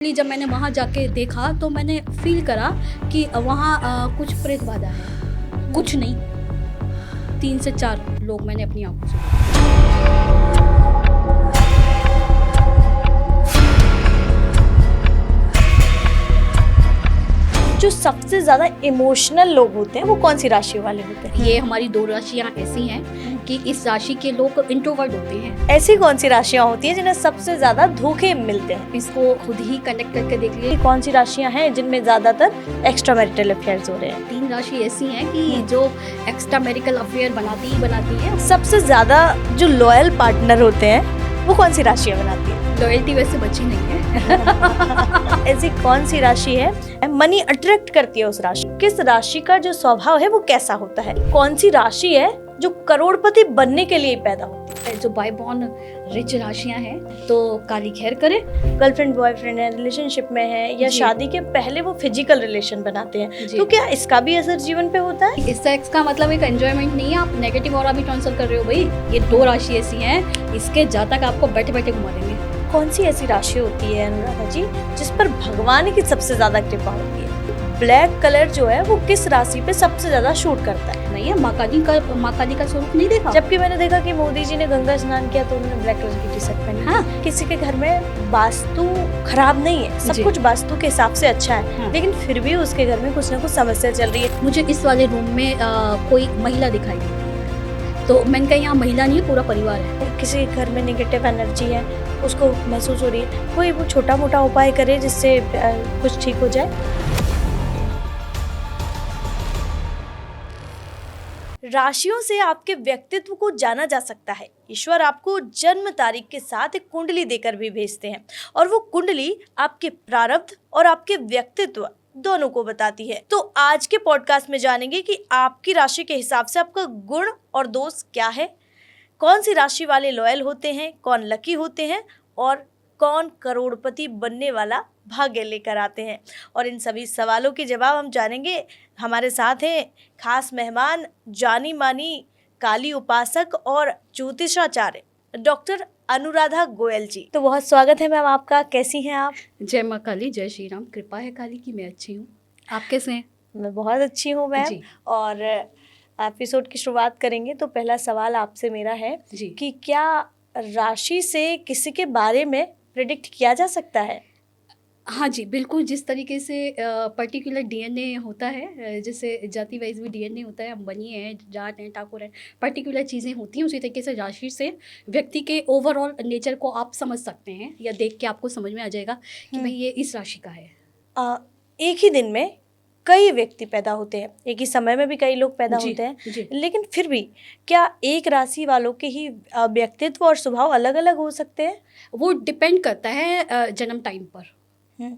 जब मैंने वहाँ जाके देखा तो मैंने फील करा कि वहाँ कुछ प्रेत बाधा है। कुछ नहीं, 3 से 4 लोग मैंने अपनी आंखों से देखे। जो सबसे ज्यादा इमोशनल लोग होते हैं वो कौन सी राशि वाले होते हैं? ये हमारी 2 राशियाँ ऐसी हैं कि इस राशि के लोग इंट्रोवर्ट होते हैं। ऐसी कौन सी राशियां होती हैं जिन्हें सबसे ज्यादा धोखे मिलते हैं? इसको खुद ही कनेक्ट करके देख लिए। कौन सी राशियां हैं जिनमें ज्यादातर एक्स्ट्रा मैरिटल अफेयर्स हो रहे हैं? 3 राशि ऐसी हैं कि जो एक्स्ट्रा मैरिटल अफेयर बनाती है। सबसे ज्यादा जो लॉयल पार्टनर होते हैं वो कौन सी राशियां बनाती है? लॉयल्टी वैसे बची नहीं है। ऐसी कौन सी राशि है मनी अट्रैक्ट करती है उस राशि? किस राशि का जो स्वभाव है वो कैसा होता है? कौन सी राशि है जो करोड़पति बनने के लिए पैदा होती है? जो बाय बॉर्न रिच राशियां हैं तो काली खैर करे। गर्लफ्रेंड बॉयफ्रेंड है, रिलेशनशिप में है या शादी के पहले वो फिजिकल रिलेशन बनाते हैं, तो क्या इसका भी असर जीवन पे होता है? इस सेक्स का मतलब एक एंजॉयमेंट नहीं है, आप नेगेटिव और अभी ट्रांसफर कर रहे हो भाई। ये 2 राशि ऐसी हैं, इसके जातक आपको बैठे बैठे घुमा देंगे। कौन सी ऐसी राशि होती है अनुराधा जी जिस पर भगवान की सबसे ज्यादा कृपा होती है? ब्लैक कलर जो है वो किस राशि पे सबसे ज्यादा शूट करता है? नहीं है, माँ काली का स्वरूप नहीं देखा? जबकि मैंने देखा कि मोदी जी ने गंगा स्नान किया तो उन्होंने ब्लैक कलर की टी शर्ट पहनी। हाँ। किसी के घर में वास्तु खराब नहीं है, सब कुछ वास्तु के हिसाब से अच्छा है। हाँ। लेकिन फिर भी उसके घर में कुछ ना कुछ समस्या चल रही है। मुझे इस वाले रूम में कोई महिला दिखाई देती है, तो मैंने कहा यहाँ महिला नहीं है, पूरा परिवार है। किसी के घर में नेगेटिव एनर्जी है, उसको महसूस हो रही है, कोई वो छोटा मोटा उपाय करे जिससे कुछ ठीक हो जाए। राशियों से आपके व्यक्तित्व को जाना जा सकता है। ईश्वर आपको जन्म तारीख के साथ एक कुंडली देकर भी भेजते हैं और वो कुंडली आपके प्रारब्ध और आपके व्यक्तित्व दोनों को बताती है। तो आज के पॉडकास्ट में जानेंगे कि आपकी राशि के हिसाब से आपका गुण और दोष क्या है, कौन सी राशि वाले लॉयल होते हैं, कौन लकी होते हैं और कौन करोड़पति बनने वाला भाग्य लेकर आते हैं। और इन सभी सवालों के जवाब हम जानेंगे। हमारे साथ हैं खास मेहमान, जानी मानी काली उपासक और ज्योतिषाचार्य डॉक्टर अनुराधा गोयल जी। तो बहुत स्वागत है मैम आपका। कैसी हैं आप? जय माँ काली, जय श्री राम। कृपा है काली की मैं अच्छी हूँ, आप कैसे हैं? मैं बहुत अच्छी हूँ मैम। और एपिसोड की शुरुआत करेंगे तो पहला सवाल आपसे मेरा है कि क्या राशि से किसी के बारे में प्रेडिक्ट किया जा सकता है? हाँ जी, बिल्कुल। जिस तरीके से पर्टिकुलर डीएनए होता है, जैसे जाति वाइज भी डीएनए होता है, हम बनिए हैं, जाट हैं, ठाकुर हैं, पर्टिकुलर चीज़ें होती हैं, उसी तरीके से राशि से व्यक्ति के ओवरऑल नेचर को आप समझ सकते हैं, या देख के आपको समझ में आ जाएगा कि भाई ये इस राशि का है। एक ही दिन में कई व्यक्ति पैदा होते हैं, एक ही समय में भी कई लोग पैदा होते हैं, लेकिन फिर भी क्या एक राशि वालों के ही व्यक्तित्व और स्वभाव अलग अलग हो सकते हैं? वो डिपेंड करता है जन्म टाइम पर।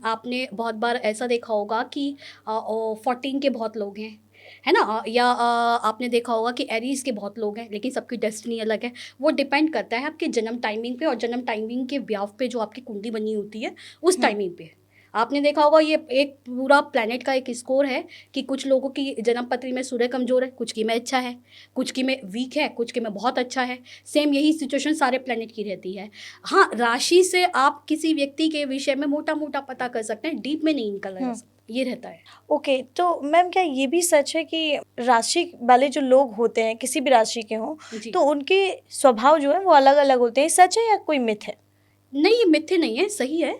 आपने बहुत बार ऐसा देखा होगा कि 14 के बहुत लोग हैं, है ना, या आपने देखा होगा कि एरीज के बहुत लोग हैं, लेकिन सबकी डेस्टिनी अलग है। वो डिपेंड करता है आपके जन्म टाइमिंग पे और जन्म टाइमिंग के व्याव पे, जो आपकी कुंडली बनी होती है उस टाइमिंग पे। आपने देखा होगा ये एक पूरा प्लैनेट का एक स्कोर है कि कुछ लोगों की जन्म पत्री में सूर्य कमज़ोर है, कुछ की में अच्छा है, कुछ की में वीक है, कुछ की में बहुत अच्छा है। सेम यही सिचुएशन सारे प्लैनेट की रहती है। हाँ, राशि से आप किसी व्यक्ति के विषय में मोटा मोटा पता कर सकते हैं, डीप में नहीं निकल रहा है, ये रहता है। ओके, तो मैम क्या ये भी सच है कि राशि वाले जो लोग होते हैं, किसी भी राशि के हों, तो उनके स्वभाव जो है वो अलग अलग होते हैं? सच है या कोई मिथ है? नहीं, ये मिथ नहीं है, सही है।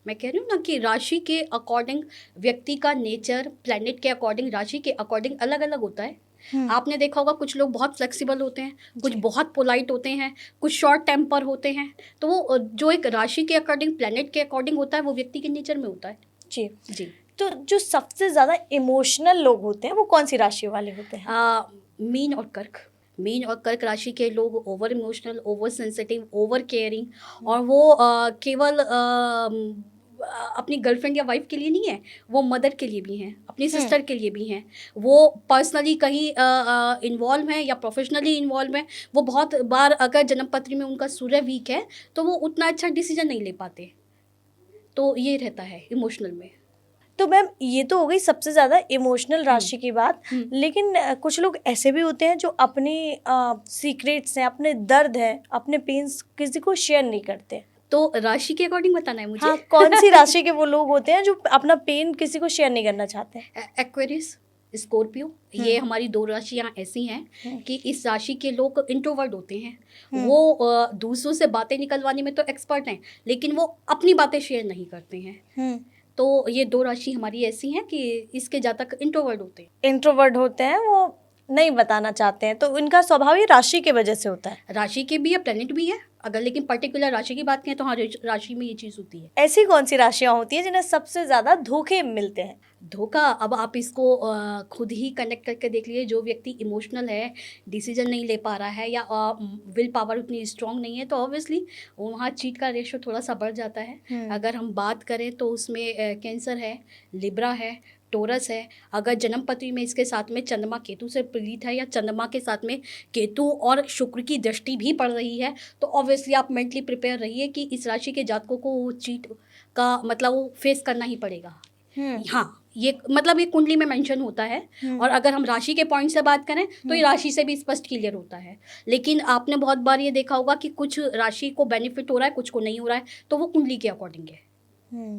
मैं कह रही हूँ ना कि राशि के अकॉर्डिंग व्यक्ति का नेचर, प्लैनेट के अकॉर्डिंग, राशि के अकॉर्डिंग अलग अलग होता है। आपने देखा होगा कुछ लोग बहुत फ्लेक्सिबल होते हैं, कुछ बहुत पोलाइट होते हैं, कुछ शॉर्ट टेम्पर होते हैं। तो वो जो एक राशि के अकॉर्डिंग, प्लैनेट के अकॉर्डिंग होता है, वो व्यक्ति के नेचर में होता है। जी जी। तो जो सबसे ज़्यादा इमोशनल लोग होते हैं वो कौन सी राशि वाले होते हैं? मीन और कर्क। मीन और कर्क राशि के लोग over emotional, over sensitive, over caring, और वो केवल अपनी गर्लफ्रेंड या वाइफ के लिए नहीं है, वो मदर के लिए भी हैं, अपनी सिस्टर के लिए भी हैं, वो पर्सनली कहीं इन्वॉल्व हैं या प्रोफेशनली इन्वॉल्व हैं। वो बहुत बार अगर जन्मपत्री में उनका सूर्य वीक है तो वो उतना अच्छा डिसीजन नहीं ले पाते, तो ये रहता है इमोशनल में। तो मैम ये तो हो गई सबसे ज़्यादा इमोशनल राशि की बात, लेकिन कुछ लोग ऐसे भी होते हैं जो अपनी सीक्रेट्स हैं, अपने दर्द हैं, अपने पेन्स किसी को शेयर नहीं करते। तो राशि के अकॉर्डिंग बताना है मुझे? हाँ, कौन सी राशि के वो लोग होते हैं जो अपना पेन किसी को शेयर नहीं करना चाहते हैं? एक्वेरियस, स्कॉर्पियो, ये हमारी 2 राशियां ऐसी हैं कि इस राशि के लोग इंट्रोवर्ट होते हैं। वो दूसरों से बातें निकलवाने में तो एक्सपर्ट हैं, लेकिन वो अपनी बातें शेयर नहीं करते हैं। तो ये 2 राशि हमारी ऐसी हैं कि इसके जातक इंट्रोवर्ट होते हैं। इंट्रोवर्ट होते हैं, वो नहीं बताना चाहते हैं, तो इनका स्वभाव ही राशि की वजह से होता है। राशि के भी है, प्लेनेट भी है। अगर लेकिन पर्टिकुलर राशि की बात करें तो हाँ, राशि में ये चीज़ होती है। ऐसी कौन सी राशियां होती हैं जिन्हें सबसे ज्यादा धोखे मिलते हैं? धोखा, अब आप इसको खुद ही कनेक्ट करके देख लीजिए। जो व्यक्ति इमोशनल है, डिसीजन नहीं ले पा रहा है, या विल पावर उतनी स्ट्रांग नहीं है, तो ऑब्वियसली वहाँ चीट का रेशो थोड़ा सा बढ़ जाता है। अगर हम बात करें तो उसमें कैंसर है, लिब्रा है, टोरस है। अगर जन्म पत्री में इसके साथ में चंद्रमा केतु से पीड़ित है, या चंद्रमा के साथ में केतु और शुक्र की दृष्टि भी पड़ रही है, तो ऑब्वियसली आप मेंटली प्रिपेयर रहिए कि इस राशि के जातकों को वो चीट का मतलब वो फेस करना ही पड़ेगा। हाँ, ये मतलब ये कुंडली में मेंशन होता है। और अगर हम राशि के पॉइंट से बात करें तो ये राशि से भी स्पष्ट क्लियर होता है। लेकिन आपने बहुत बार ये देखा होगा कि कुछ राशि को बेनिफिट हो रहा है, कुछ को नहीं हो रहा है, तो वो कुंडली के अकॉर्डिंग है।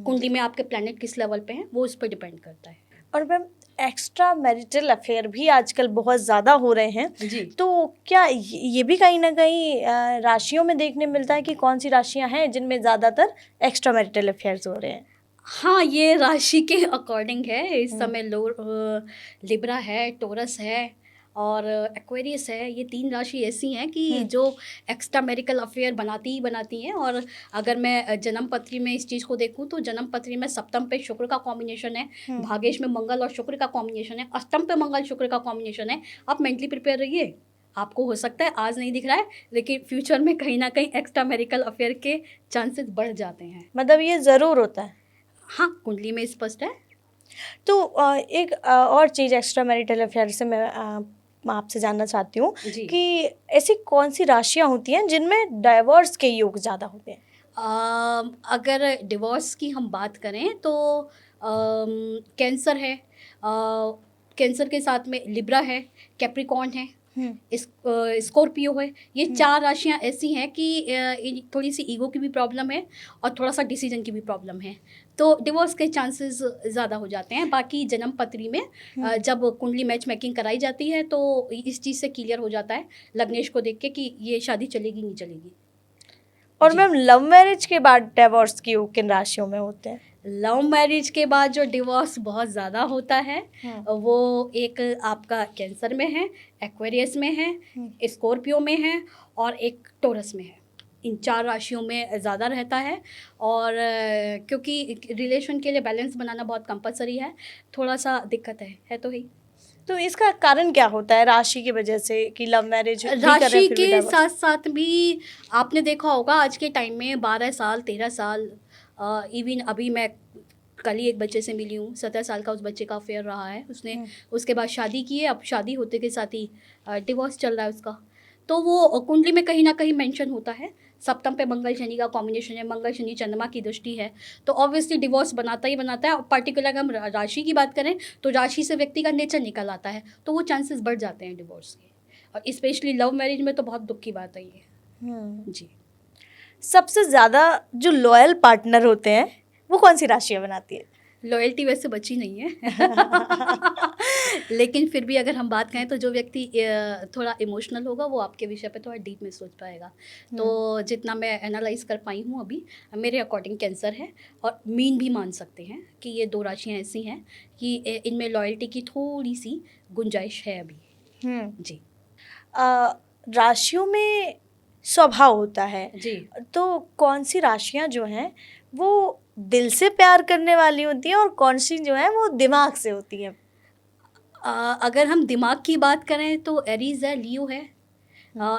कुंडली में आपके प्लैनेट किस लेवल पे हैं वो उस पर डिपेंड करता है। और मैम, एक्स्ट्रा मैरिटल अफेयर भी आजकल बहुत ज़्यादा हो रहे हैं जी। तो क्या ये भी कहीं ना कहीं राशियों में देखने मिलता है कि कौन सी राशियां हैं जिनमें ज़्यादातर एक्स्ट्रा मैरिटल अफेयर्स हो रहे हैं? हाँ, ये राशि के अकॉर्डिंग है। इस समय लिब्रा है, टोरस है और एक्वेरियस है। ये 3 राशि ऐसी हैं कि जो एक्स्ट्रा मैरिटल अफेयर बनाती ही बनाती हैं। और अगर मैं जन्म पत्री में इस चीज़ को देखूं तो जन्म पत्री में सप्तम पे शुक्र का कॉम्बिनेशन है, भाग्येश में मंगल और शुक्र का कॉम्बिनेशन है, अष्टम पे मंगल शुक्र का कॉम्बिनेशन है। आप मेंटली प्रिपेयर रहिए। आपको हो सकता है आज नहीं दिख रहा है, लेकिन फ्यूचर में कहीं ना कहीं एक्स्ट्रा मैरिटल अफेयर के चांसेस बढ़ जाते हैं। मतलब ये ज़रूर होता है? हाँ, कुंडली में स्पष्ट है। तो एक और चीज़ एक्स्ट्रा मैरिटल अफेयर से मैं आपसे जानना चाहती हूँ जी। कि ऐसी कौन सी राशियाँ होती हैं जिनमें डाइवोर्स के योग ज़्यादा होते हैं? अगर डिवोर्स की हम बात करें तो कैंसर है, कैंसर के साथ में लिब्रा है, कैप्रिकॉर्न है, स्कॉर्पियो है। ये 4 राशियां ऐसी हैं कि थोड़ी सी ईगो की भी प्रॉब्लम है और थोड़ा सा डिसीजन की भी प्रॉब्लम है, तो डिवोर्स के चांसेस ज़्यादा हो जाते हैं। बाकी जन्म पत्री में जब कुंडली मैच मेकिंग कराई जाती है तो इस चीज़ से क्लियर हो जाता है लग्नेश को देख के कि ये शादी चलेगी नहीं चलेगी। और मैम, लव मैरिज के बाद डिवोर्स के योग किन राशियों में होते हैं? लव मैरिज के बाद जो डिवोर्स बहुत ज़्यादा होता है वो एक आपका कैंसर में है, एक्वेरियस में है, स्कॉर्पियो में है और एक टोरस में है। इन 4 राशियों में ज़्यादा रहता है। और क्योंकि रिलेशन के लिए बैलेंस बनाना बहुत कंपलसरी है, थोड़ा सा दिक्कत है तो ही। तो इसका कारण क्या होता है राशि की वजह से कि लव मैरिज राशि के साथ साथ भी आपने देखा होगा आज के टाइम में 12 साल 13 साल, इवन अभी मैं कल ही एक बच्चे से मिली हूँ, 17 साल का उस बच्चे का अफेयर रहा है। उसने उसके बाद शादी की है, अब शादी होते के साथ ही डिवोर्स चल रहा है उसका। तो वो कुंडली में कहीं ना कहीं मेंशन होता है। सप्तम पे मंगल शनि का कॉम्बिनेशन है, मंगल शनि चंद्रमा की दृष्टि है, तो ऑब्वियसली डिवोर्स बनाता ही बनाता है। और पर्टिकुलर अगर हम राशि की बात करें तो राशि से व्यक्ति का नेचर निकल आता है, तो वो चांसेस बढ़ जाते हैं डिवोर्स के। और स्पेशली लव मैरिज में तो बहुत दुख की बात है ये। जी। सबसे ज़्यादा जो लॉयल पार्टनर होते हैं वो कौन सी राशियाँ बनाती है? लॉयल्टी वैसे बची नहीं है लेकिन फिर भी अगर हम बात करें तो जो व्यक्ति थोड़ा इमोशनल होगा वो आपके विषय पे थोड़ा डीप में सोच पाएगा। तो जितना मैं एनालाइज कर पाई हूँ अभी, मेरे अकॉर्डिंग कैंसर है। और मीन भी मान सकते हैं कि ये 2 राशियाँ ऐसी हैं कि इनमें लॉयल्टी की थोड़ी सी गुंजाइश है अभी। जी। राशियों में स्वभाव होता है जी। तो कौन सी राशियाँ जो हैं वो दिल से प्यार करने वाली होती हैं और कौन सी जो है वो दिमाग से होती हैं? अगर हम दिमाग की बात करें तो एरीज है, लियो है।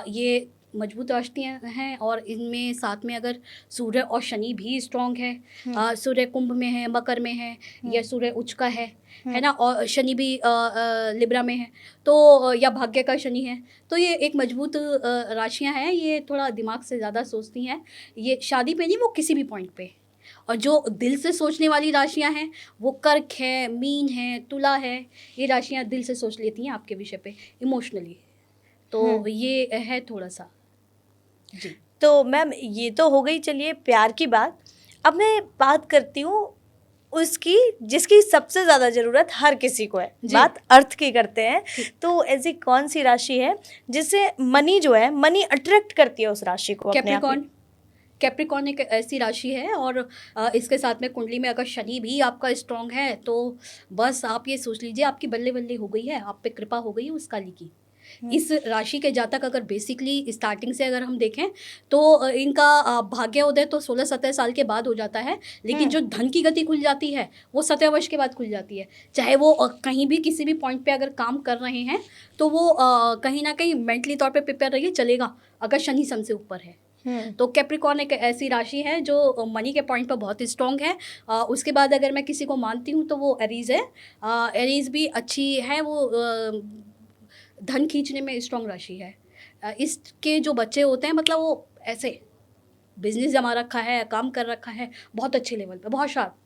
ये मजबूत राशियाँ हैं और इनमें साथ में अगर सूर्य और शनि भी स्ट्रॉन्ग है। सूर्य कुंभ में है, मकर में है, या सूर्य उच्च का है ना, और शनि भी लिब्रा में है, तो या भाग्य का शनि है, तो ये एक मजबूत राशियाँ हैं। ये थोड़ा दिमाग से ज़्यादा सोचती हैं, ये शादी पे नहीं, वो किसी भी पॉइंट पे। और जो दिल से सोचने वाली राशियां हैं वो कर्क है, मीन है, तुला है। ये राशियां दिल से सोच लेती हैं आपके विषय पे इमोशनली, तो ये है थोड़ा सा। जी। तो मैम ये तो हो गई चलिए प्यार की बात। अब मैं बात करती हूँ उसकी जिसकी सबसे ज़्यादा ज़रूरत हर किसी को है। जी। बात अर्थ की करते हैं। ठीक। तो ऐसी कौन सी राशि है जिससे मनी जो है मनी अट्रैक्ट करती है उस राशि को अपने आप ही? कैप्रिकॉर्न। कैप्रिकॉर्न एक ऐसी राशि है, और इसके साथ में कुंडली में अगर शनि भी आपका स्ट्रांग है तो बस आप ये सोच लीजिए आपकी बल्ले बल्ले हो गई है, आप पे कृपा हो गई है उस काली की। इस राशि के जातक अगर बेसिकली स्टार्टिंग से अगर हम देखें तो इनका भाग्य उदय तो 16-17 साल के बाद हो जाता है, लेकिन जो धन की गति खुल जाती है वो 17 वर्ष के बाद खुल जाती है। चाहे वो कहीं भी किसी भी पॉइंट पे अगर काम कर रहे हैं तो वो कहीं ना कहीं मेंटली तौर पे प्रिपेयर रहिए, चलेगा अगर शनि सन से ऊपर है। तो कैप्रिकॉर्न एक ऐसी राशि है जो मनी के पॉइंट पर बहुत स्ट्रॉन्ग है। उसके बाद अगर मैं किसी को मानती हूँ तो वो एरीज है। एरीज भी अच्छी है, वो धन खींचने में स्ट्रॉन्ग राशि है। इसके जो बच्चे होते हैं मतलब वो ऐसे बिजनेस जमा रखा है, काम कर रखा है बहुत अच्छे लेवल पे, बहुत शार्प।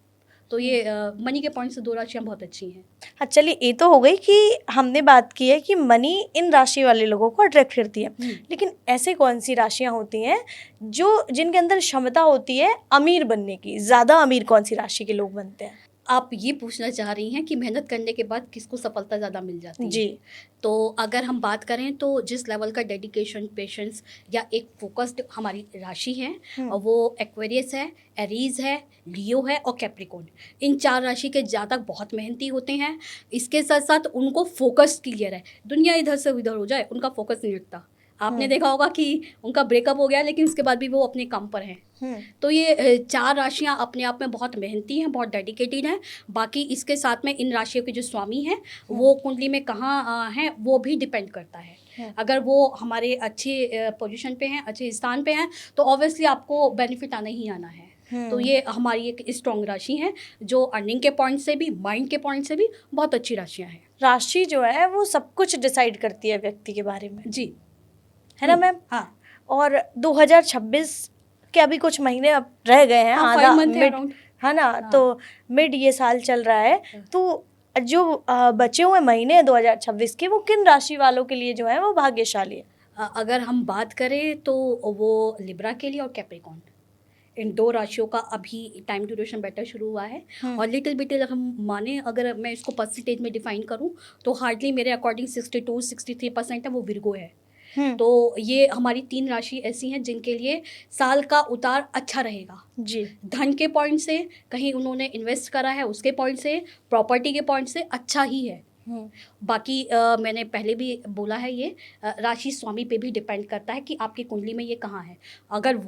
तो ये मनी के पॉइंट से 2 राशियाँ बहुत अच्छी हैं। हाँ चलिए ये तो हो गई कि हमने बात की है कि मनी इन राशि वाले लोगों को अट्रैक्ट करती है, लेकिन ऐसे कौन सी राशियां होती हैं जो जिनके अंदर क्षमता होती है अमीर बनने की? ज़्यादा अमीर कौन सी राशि के लोग बनते हैं? आप ये पूछना चाह रही हैं कि मेहनत करने के बाद किसको सफलता ज़्यादा मिल जाती है? जी। तो अगर हम बात करें तो जिस लेवल का डेडिकेशन, पेशेंस या एक फोकस्ड हमारी राशि है, और वो एक्वेरियस है, एरीज है, लियो है और कैप्रिकॉर्न। इन 4 राशि के जातक बहुत मेहनती होते हैं। इसके साथ साथ उनको फोकस क्लियर है, दुनिया इधर से उधर हो जाए उनका फोकस नहीं हटता। आपने देखा होगा कि उनका ब्रेकअप हो गया लेकिन उसके बाद भी वो अपने काम पर हैं। तो ये 4 राशियां अपने आप में बहुत मेहनती हैं, बहुत डेडिकेटेड हैं। बाकी इसके साथ में इन राशियों के जो स्वामी हैं वो कुंडली में कहाँ हैं वो भी डिपेंड करता है। अगर वो हमारे अच्छे पोजीशन पे हैं, अच्छे स्थान पे हैं, तो ऑब्वियसली आपको बेनिफिट आना ही आना है। तो ये हमारी एक स्ट्रॉन्ग राशि है जो अर्निंग के पॉइंट से भी, माइंड के पॉइंट से भी बहुत अच्छी राशियाँ हैं। राशि जो है वो सब कुछ डिसाइड करती है व्यक्ति के बारे में, जी, है ना मैम? हाँ। और 2026 के अभी कुछ महीने अब रह गए हैं, हाँ, आधा 5 मंथ है मिड, अराउंड। है ना? हाँ। तो मिड ये साल चल रहा है, तो जो बचे हुए महीने हैं 2026 के वो किन राशि वालों के लिए जो है वो भाग्यशाली है? अगर हम बात करें तो वो लिब्रा के लिए और कैप्रिकॉर्न, इन 2 राशियों का अभी टाइम ड्यूरेशन बेटर शुरू हुआ है। और लिटिल बिटिल अगर हम माने, अगर मैं इसको परसेंटेज में डिफाइन करूं तो हार्डली मेरे अकॉर्डिंग 62-63% है वो विर्गो है। तो ये हमारी 3 राशि ऐसी हैं जिनके लिए साल का उतार अच्छा रहेगा। जी। धन के पॉइंट से, कहीं उन्होंने इन्वेस्ट करा है उसके पॉइंट से, प्रॉपर्टी के पॉइंट से अच्छा ही है। बाकी मैंने पहले भी बोला है, ये राशि स्वामी पे भी डिपेंड करता है कि आपकी कुंडली में ये कहाँ है। अगर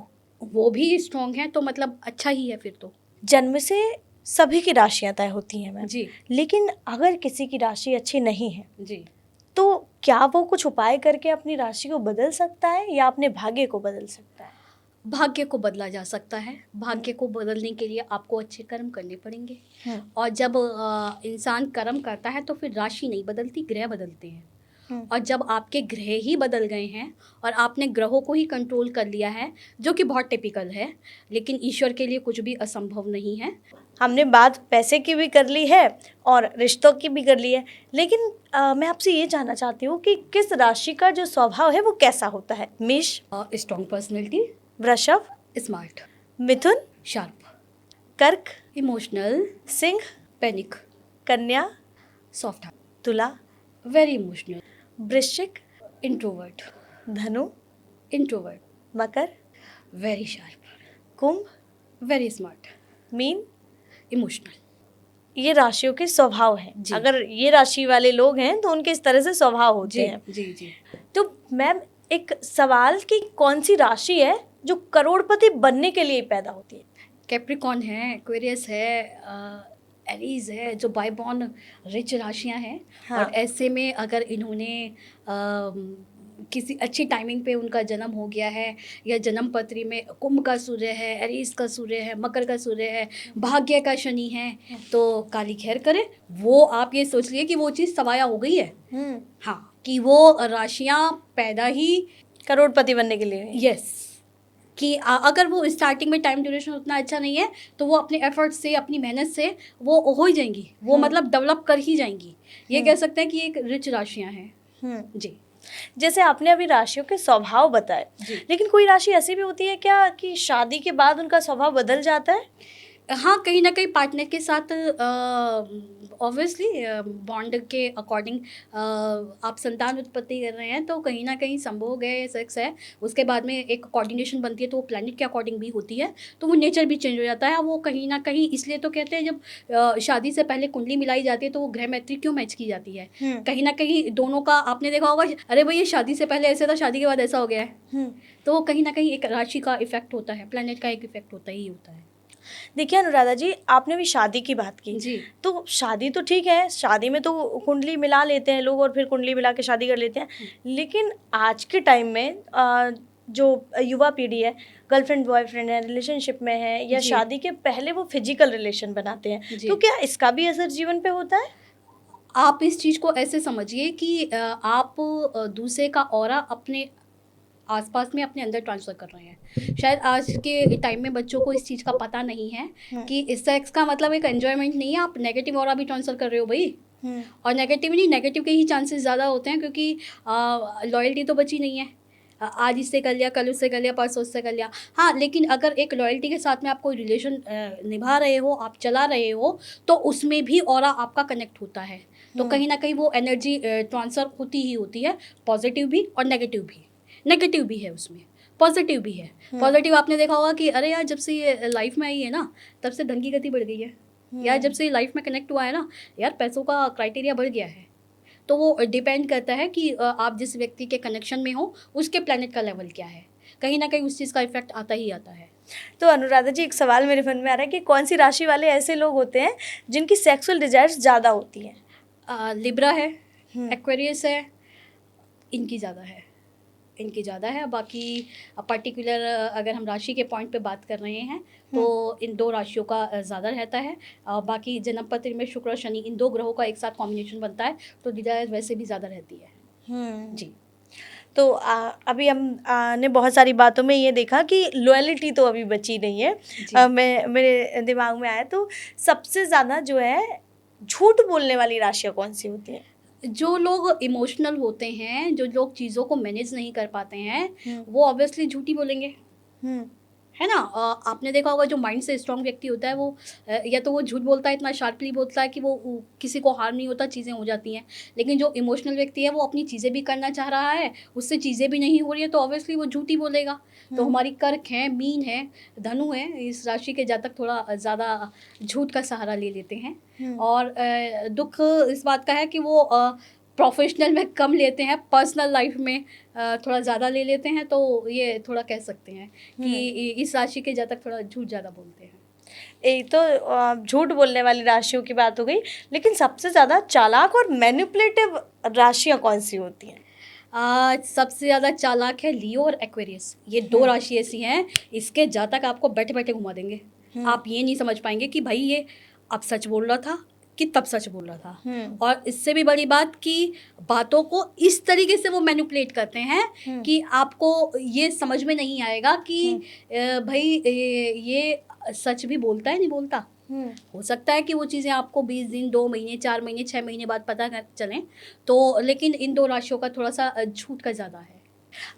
वो भी स्ट्रॉन्ग है तो मतलब अच्छा ही है फिर तो। जन्म से सभी की राशियां तय होती हैं मैम, जी लेकिन अगर किसी की राशि अच्छी नहीं है जी। तो क्या वो कुछ उपाय करके अपनी राशि को बदल सकता है या अपने भाग्य को बदल सकता है? भाग्य को बदला जा सकता है। भाग्य को बदलने के लिए आपको अच्छे कर्म करने पड़ेंगे। और जब इंसान कर्म करता है तो फिर राशि नहीं बदलती, ग्रह बदलते हैं। और जब आपके ग्रह ही बदल गए हैं और आपने ग्रहों को ही कंट्रोल कर लिया है, जो कि बहुत टिपिकल है, लेकिन ईश्वर के लिए कुछ भी असंभव नहीं है। हमने बात पैसे की भी कर ली है और रिश्तों की भी कर ली है, लेकिन मैं आपसे ये जानना चाहती हूँ कि किस राशि का जो स्वभाव है वो कैसा होता है? मेष, स्ट्रॉन्ग पर्सनैलिटी, वृषभ, स्मार्ट, मिथुन, शार्प, कर्क, इमोशनल, सिंह, पैनिक, कन्या, सॉफ्ट, तुला, वेरी इमोशनल, वृश्चिक, इंट्रोवर्ट, धनु, इंट्रोवर्ट, मकर, वेरी शार्प, कुंभ, वेरी स्मार्ट, मीन। इमोशनल। ये राशियों के स्वभाव हैं। जी। अगर ये राशि वाले लोग हैं तो उनके इस तरह से स्वभाव होते जी हैं। जी जी। तो मैम एक सवाल कि कौन सी राशि है जो करोड़पति बनने के लिए पैदा होती है? कैप्रिकॉर्न है, एक्वेरियस है, एरीज है, जो बाय बॉर्न रिच राशियां हैं। हाँ। और ऐसे में अगर इन्होंने किसी अच्छी टाइमिंग पे उनका जन्म हो गया है, या जन्म पत्री में कुंभ का सूर्य है, एरीज का सूर्य है, मकर का सूर्य है, भाग्य का शनि है, तो काली खैर करे। वो आप ये सोच लिए कि वो चीज़ सवाया हो गई है। हाँ, कि वो राशियां पैदा ही करोड़पति बनने के लिए। यस, कि अगर वो स्टार्टिंग में टाइम ड्यूरेशन उतना अच्छा नहीं है तो वो अपने एफर्ट से, अपनी मेहनत से वो हो ही जाएंगी, वो मतलब डेवलप कर ही जाएंगी। ये कह सकते हैं कि एक रिच राशियां हैं। जी। जैसे आपने अभी राशियों के स्वभाव बताए, जी। लेकिन कोई राशि ऐसी भी होती है क्या कि शादी के बाद उनका स्वभाव बदल जाता है? हाँ, कहीं न कहीं पार्टनर के साथ ऑब्वियसली बॉन्ड के अकॉर्डिंग आप संतान उत्पत्ति कर रहे हैं, तो कहीं न कहीं संभोग है, सेक्स है, उसके बाद में एक कोऑर्डिनेशन बनती है, तो वो प्लैनेट के अकॉर्डिंग भी होती है, तो वो नेचर भी चेंज हो जाता है। वो कहीं न कहीं इसलिए तो कहते हैं जब शादी से पहले कुंडली मिलाई जाती है, तो वो ग्रह मैत्री क्यों मैच की जाती है? हुँ, कहीं न कहीं दोनों का आपने देखा होगा, अरे भई ये शादी से पहले ऐसे था, शादी के बाद ऐसा हो गया है। हुँ। तो वो कहीं न कहीं एक राशि का इफ़ेक्ट होता है, प्लैनेट का एक इफ़ेक्ट होता ही होता है। देखिए अनुराधा जी, आपने भी शादी की बात की, जी। तो शादी तो ठीक है, शादी में तो कुंडली मिला लेते हैं लोग और फिर कुंडली मिला के शादी कर लेते हैं। लेकिन आज के टाइम में जो युवा पीढ़ी है, गर्लफ्रेंड बॉयफ्रेंड है, रिलेशनशिप में है या जी। शादी के पहले वो फिजिकल रिलेशन बनाते हैं, जी। तो क्या इसका भी असर जीवन पे होता है? आप इस चीज़ को ऐसे समझिए कि आप दूसरे का ऑरा अपने आस-पास में अपने अंदर ट्रांसफ़र कर रहे हैं। शायद आज के टाइम में बच्चों को इस चीज़ का पता नहीं है हुँ, कि इस सेक्स का मतलब एक एन्जॉयमेंट नहीं है, आप नेगेटिव ऑरा भी ट्रांसफ़र कर रहे हो भई। हुँ, और नेगेटिव नहीं, नेगेटिव के ही चांसेस ज़्यादा होते हैं, क्योंकि लॉयल्टी तो बची नहीं है। आज इससे कर लिया, कल उससे कर लिया, परसों उससे कर लिया। हाँ, लेकिन अगर एक लॉयल्टी के साथ में आप कोई रिलेशन निभा रहे हो, आप चला रहे हो, तो उसमें भी ऑरा आपका कनेक्ट होता है। तो हुँ, कहीं न कहीं वो एनर्जी ट्रांसफ़र होती ही होती है, पॉज़िटिव भी और नेगेटिव भी। नेगेटिव भी है उसमें, पॉज़िटिव भी है। हुँ, पॉज़िटिव आपने देखा होगा कि अरे यार, जब से ये लाइफ़ में आई है ना, तब से धन की गति बढ़ गई है। यार, जब हुँ। से ये लाइफ़ में कनेक्ट हुआ है ना, यार पैसों का क्राइटेरिया बढ़ गया है। तो वो डिपेंड करता है कि आप जिस व्यक्ति के कनेक्शन में हो, उसके प्लैनेट का लेवल क्या है। कहीं न कहीं उस चीज़ का इफ़ेक्ट आता ही आता है। तो अनुराधा जी, एक सवाल मेरे मन में आ रहा है कि कौन-सी राशि वाले ऐसे लोग होते हैं जिनकी सेक्सुअल डिज़ायर्स ज़्यादा होती हैं? लिब्रा है, हुँ, एक्वेरियस है, इनकी ज़्यादा है। इनकी ज़्यादा है, बाकी पर्टिकुलर अगर हम राशि के पॉइंट पे बात कर रहे हैं, तो हुँ, इन 2 राशियों का ज़्यादा रहता है। बाकी जन्म पत्र में शुक्र और शनि इन 2 ग्रहों का एक साथ कॉम्बिनेशन बनता है, तो डिज़ायर वैसे भी ज़्यादा रहती है। हुँ। जी। तो अभी हम ने बहुत सारी बातों में ये देखा कि लॉयल्टी तो अभी बची नहीं है। जी। मेरे दिमाग में आया, तो सबसे ज़्यादा जो है झूठ बोलने वाली राशियाँ कौन-सी होती हैं? जो लोग इमोशनल होते हैं, जो लोग चीज़ों को मैनेज नहीं कर पाते हैं, हुँ, वो ऑब्वियसली झूठ ही बोलेंगे, हुँ, है ना? आपने देखा होगा जो माइंड से स्ट्रॉन्ग व्यक्ति होता है, वो या तो वो झूठ बोलता है, इतना शार्पली बोलता है कि वो किसी को हार्म नहीं होता, चीज़ें हो जाती हैं। लेकिन जो इमोशनल व्यक्ति है, वो अपनी चीज़ें भी करना चाह रहा है, उससे चीज़ें भी नहीं हो रही है, तो ऑब्वियसली वो झूठ ही बोलेगा। तो हुँ, हमारी कर्क है, मीन है, धनु है, इस राशि के जातक थोड़ा ज़्यादा झूठ का सहारा ले लेते हैं। हुँ, और दुःख इस बात का है कि वो प्रोफ़ेशनल में कम लेते हैं, पर्सनल लाइफ़ में थोड़ा ज़्यादा ले लेते हैं, तो ये थोड़ा कह सकते हैं कि हुँ। इस राशि के जातक थोड़ा झूठ ज़्यादा बोलते हैं। एक तो झूठ बोलने वाली राशियों की बात हो गई, लेकिन सबसे ज़्यादा चालाक और मैनिपुलेटिव राशियाँ कौन-सी होती हैं? सबसे ज़्यादा चालाक है लियो और एक्वेरियस। ये 2 हुँ, राशि ऐसी हैं, इसके जातक आपको बैठे-बैठे घुमा देंगे। हुँ, आप ये नहीं समझ पाएँगे कि भई ये अब सच बोल रहा था कि तब सच बोल रहा था। हुँ, और इससे भी बड़ी बात कि बातों को इस तरीके से वो मैनिपुलेट करते हैं हुँ, कि आपको ये समझ में नहीं आएगा कि हुँ, भई ये सच भी बोलता है, नहीं बोलता। हुँ। हो सकता है कि वो चीज़ें आपको 20 दिन, 2 महीने, 4 महीने, 6 महीने बाद पता कर चलें। तो लेकिन इन 2 राशियों का थोड़ा-सा झूठ का ज़्यादा है।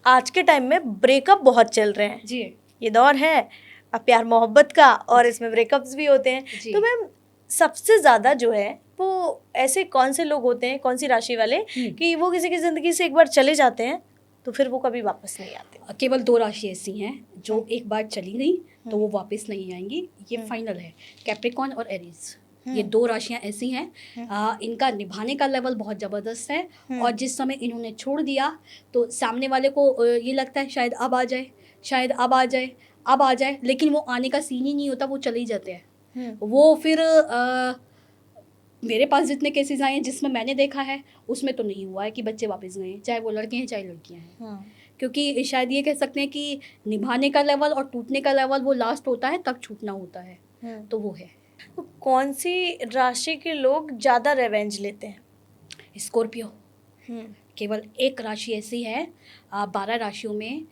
आज के टाइम में ब्रेकअप बहुत चल रहे हैं। जी। ये दौर है प्यार मोहब्बत का, और जी। इसमें ब्रेकअप्स भी होते हैं। जी। तो मैम, सबसे ज़्यादा जो है वो ऐसे कौन से लोग होते हैं, कौन-सी राशि वाले, हुँ। कि वो किसी की ज़िंदगी से एक बार चले जाते हैं, तो फिर वो कभी वापस नहीं आते? केवल 2 राशि ऐसी हैं जो हुँ, एक बार चली गई तो हुँ, वो वापस नहीं आएँगी, ये हुँ, फाइनल है। कैप्रिकॉर्न और एरीज़, ये हुँ, 2 राशियाँ ऐसी हैं, हुँ, इनका निभाने का लेवल बहुत ज़बरदस्त है। हुँ, और जिस समय इन्होंने छोड़ दिया, तो सामने वाले को ये लगता है शायद अब आ जाए, शायद अब आ जाए, अब आ जाए, लेकिन वो आने का सीन ही नहीं होता, वो चले ही जाते हैं। हुँ, वो फिर मेरे पास जितने केसेज़ आए हैं, जिसमें मैंने देखा है, उसमें तो नहीं हुआ है कि बच्चे वापस गए हैं, चाहे वो लड़के हैं, चाहे लड़कियाँ हैं। हुँ। क्योंकि शायद ये कह सकते हैं कि निभाने का लेवल और टूटने का लेवल वो लास्ट होता है, तब छूटना होता है, हुँ। तो वो है। तो कौन-सी राशि के लोग ज़्यादा रिवेंज लेते हैं? स्कॉर्पियो, हुँ, केवल एक राशि ऐसी है 12 राशियों में,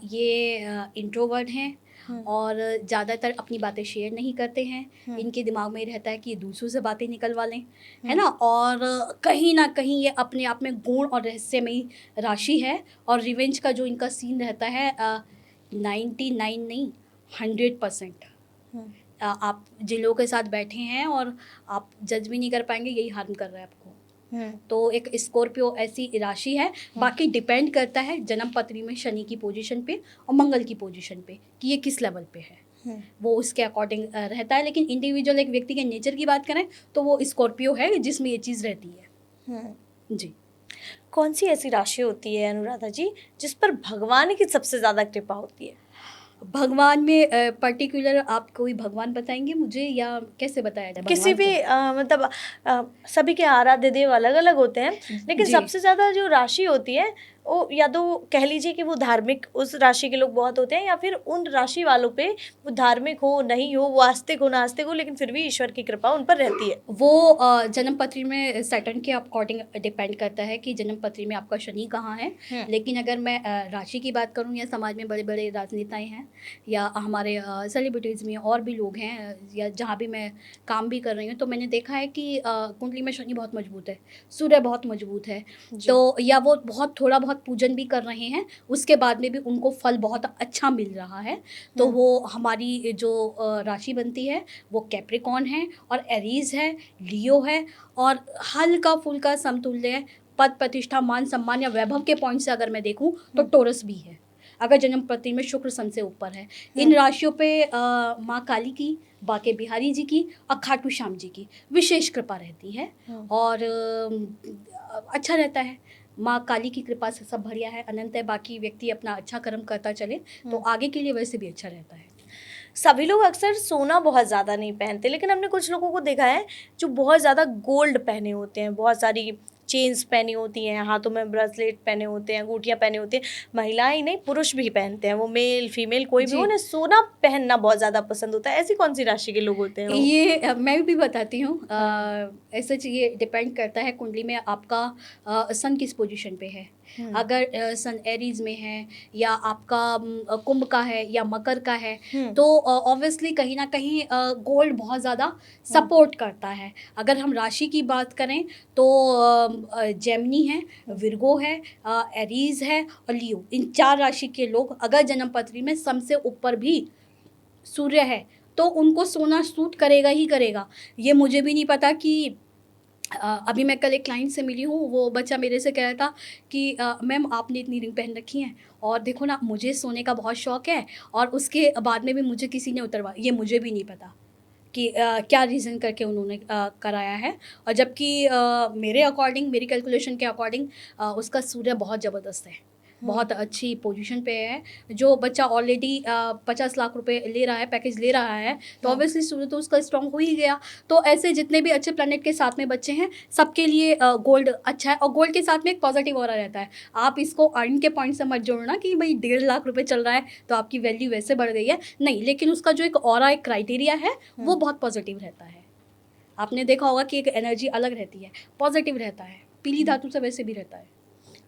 ये इंट्रोवर्ट हैं, और ज़्यादातर अपनी बातें शेयर नहीं करते हैं। इनके दिमाग में रहता है कि ये दूसरों से बातें निकलवा लें, है ना। और कहीं ना कहीं ये अपने आप में गूढ़ और रहस्यमयी राशि है। और रिवेंज का जो इनका सीन रहता है 99 नहीं 100%। आप जिन लोगों के साथ बैठे हैं और आप जज भी नहीं कर पाएंगे, यही हार्म कर रहा है आपको। तो एक स्कॉर्पियो ऐसी राशि है। बाकी डिपेंड करता है जन्म पत्री में शनि की पोजीशन पे और मंगल की पोजीशन पे कि ये किस लेवल पे है, वो उसके अकॉर्डिंग रहता है। लेकिन इंडिविजुअल एक व्यक्ति के नेचर की बात करें तो वो स्कॉर्पियो है जिसमें ये चीज़ रहती है। जी। कौन सी ऐसी राशि होती है अनुराधा जी जिस पर भगवान की सबसे ज़्यादा कृपा होती है? भगवान में पर्टिकुलर आप कोई भगवान बताएंगे मुझे, या कैसे बताया जाए? किसी भी मतलब सभी के आराध्य देव अलग अलग होते हैं, लेकिन जी। सबसे ज़्यादा जो राशि होती है वो या तो कह लीजिए कि वो धार्मिक उस राशि के लोग बहुत होते हैं, या फिर उन राशि वालों पे वो धार्मिक हो नहीं हो, वो आस्तिक हो नास्तिक हो, लेकिन फिर भी ईश्वर की कृपा उन पर रहती है। वो जन्म पत्री में सैटर्न के अकॉर्डिंग डिपेंड करता है कि जन्म पत्री में आपका शनि कहाँ है। लेकिन अगर मैं राशि की बात करूँ, या समाज में बड़े बड़े राजनेताएं हैं या हमारे सेलिब्रिटीज़ में और भी लोग हैं, या जहाँ भी मैं काम भी कर रही हूँ, तो मैंने देखा है कि कुंडली में शनि बहुत मजबूत है, सूर्य बहुत मजबूत है। तो या वो बहुत थोड़ा बहुत पूजन भी कर रहे हैं, उसके बाद में भी उनको फल बहुत अच्छा मिल रहा है। तो वो हमारी जो राशि बनती है वो कैप्रिकॉर्न है और एरीज है, लियो है, और हल्का फुल्का समतुल्य है। पद प्रतिष्ठा मान सम्मान या वैभव के पॉइंट से अगर मैं देखूं तो टोरस भी है, अगर जन्म पत्री में शुक्र सन से ऊपर है। इन राशियों पे माँ काली की, बाके बिहारी जी की और खाटू श्याम जी की विशेष कृपा रहती है। और अच्छा रहता है। माँ काली की कृपा से सब बढ़िया है, अनंत है। बाकी व्यक्ति अपना अच्छा कर्म करता चले तो आगे के लिए वैसे भी अच्छा रहता है। सभी लोग अक्सर सोना बहुत ज़्यादा नहीं पहनते, लेकिन हमने कुछ लोगों को देखा है जो बहुत ज़्यादा गोल्ड पहने होते हैं, बहुत सारी चेन्स पहनी होती हैं, हाथों में ब्रेसलेट पहने होते हैं, अंगूठियाँ पहने होती हैं। महिलाएं ही नहीं, पुरुष भी पहनते हैं, वो मेल फीमेल कोई भी, उन्हें सोना पहनना बहुत ज़्यादा पसंद होता है। ऐसी कौन सी राशि के लोग होते हैं वो? ये मैं भी बताती हूँ। ऐसा ये डिपेंड करता है कुंडली में आपका सन किस पोजीशन पे है। अगर सन एरीज में है, या आपका कुंभ का है, या मकर का है, तो ऑब्वियसली कहीं ना कहीं गोल्ड बहुत ज़्यादा सपोर्ट करता है। अगर हम राशि की बात करें तो जेमिनी है, विर्गो है, एरीज है और लियो। इन 4 राशि के लोग अगर जन्म पत्री में सम से ऊपर भी सूर्य है तो उनको सोना सूट करेगा ही करेगा। ये मुझे भी नहीं पता कि अभी मैं कल एक क्लाइंट से मिली हूँ, वो बच्चा मेरे से कह रहा था कि मैम आपने इतनी रिंग पहन रखी हैं और देखो ना, मुझे सोने का बहुत शौक है और उसके बाद में भी मुझे किसी ने उतरवा। ये मुझे भी नहीं पता कि क्या रीज़न करके उन्होंने कराया है। और जबकि मेरे अकॉर्डिंग, मेरी कैलकुलेशन के अकॉर्डिंग उसका सूर्य बहुत ज़बरदस्त है, बहुत अच्छी पोजीशन पे है। जो बच्चा ऑलरेडी 50 लाख रुपए ले रहा है, पैकेज ले रहा है, तो ऑब्वियसली सूर्य तो उसका स्ट्रॉन्ग हो ही गया। तो ऐसे जितने भी अच्छे प्लैनेट के साथ में बच्चे हैं, सबके लिए गोल्ड अच्छा है। और गोल्ड के साथ में एक पॉजिटिव ऑरा रहता है। आप इसको अर्न के पॉइंट से मत जोड़ना कि भाई 1.5 लाख रुपए चल रहा है तो आपकी वैल्यू वैसे बढ़ गई है, नहीं। लेकिन उसका जो एक ऑरा, एक क्राइटेरिया है, वो बहुत पॉजिटिव रहता है। आपने देखा होगा कि एक एनर्जी अलग रहती है, पॉजिटिव रहता है, पीली धातु से वैसे भी रहता है।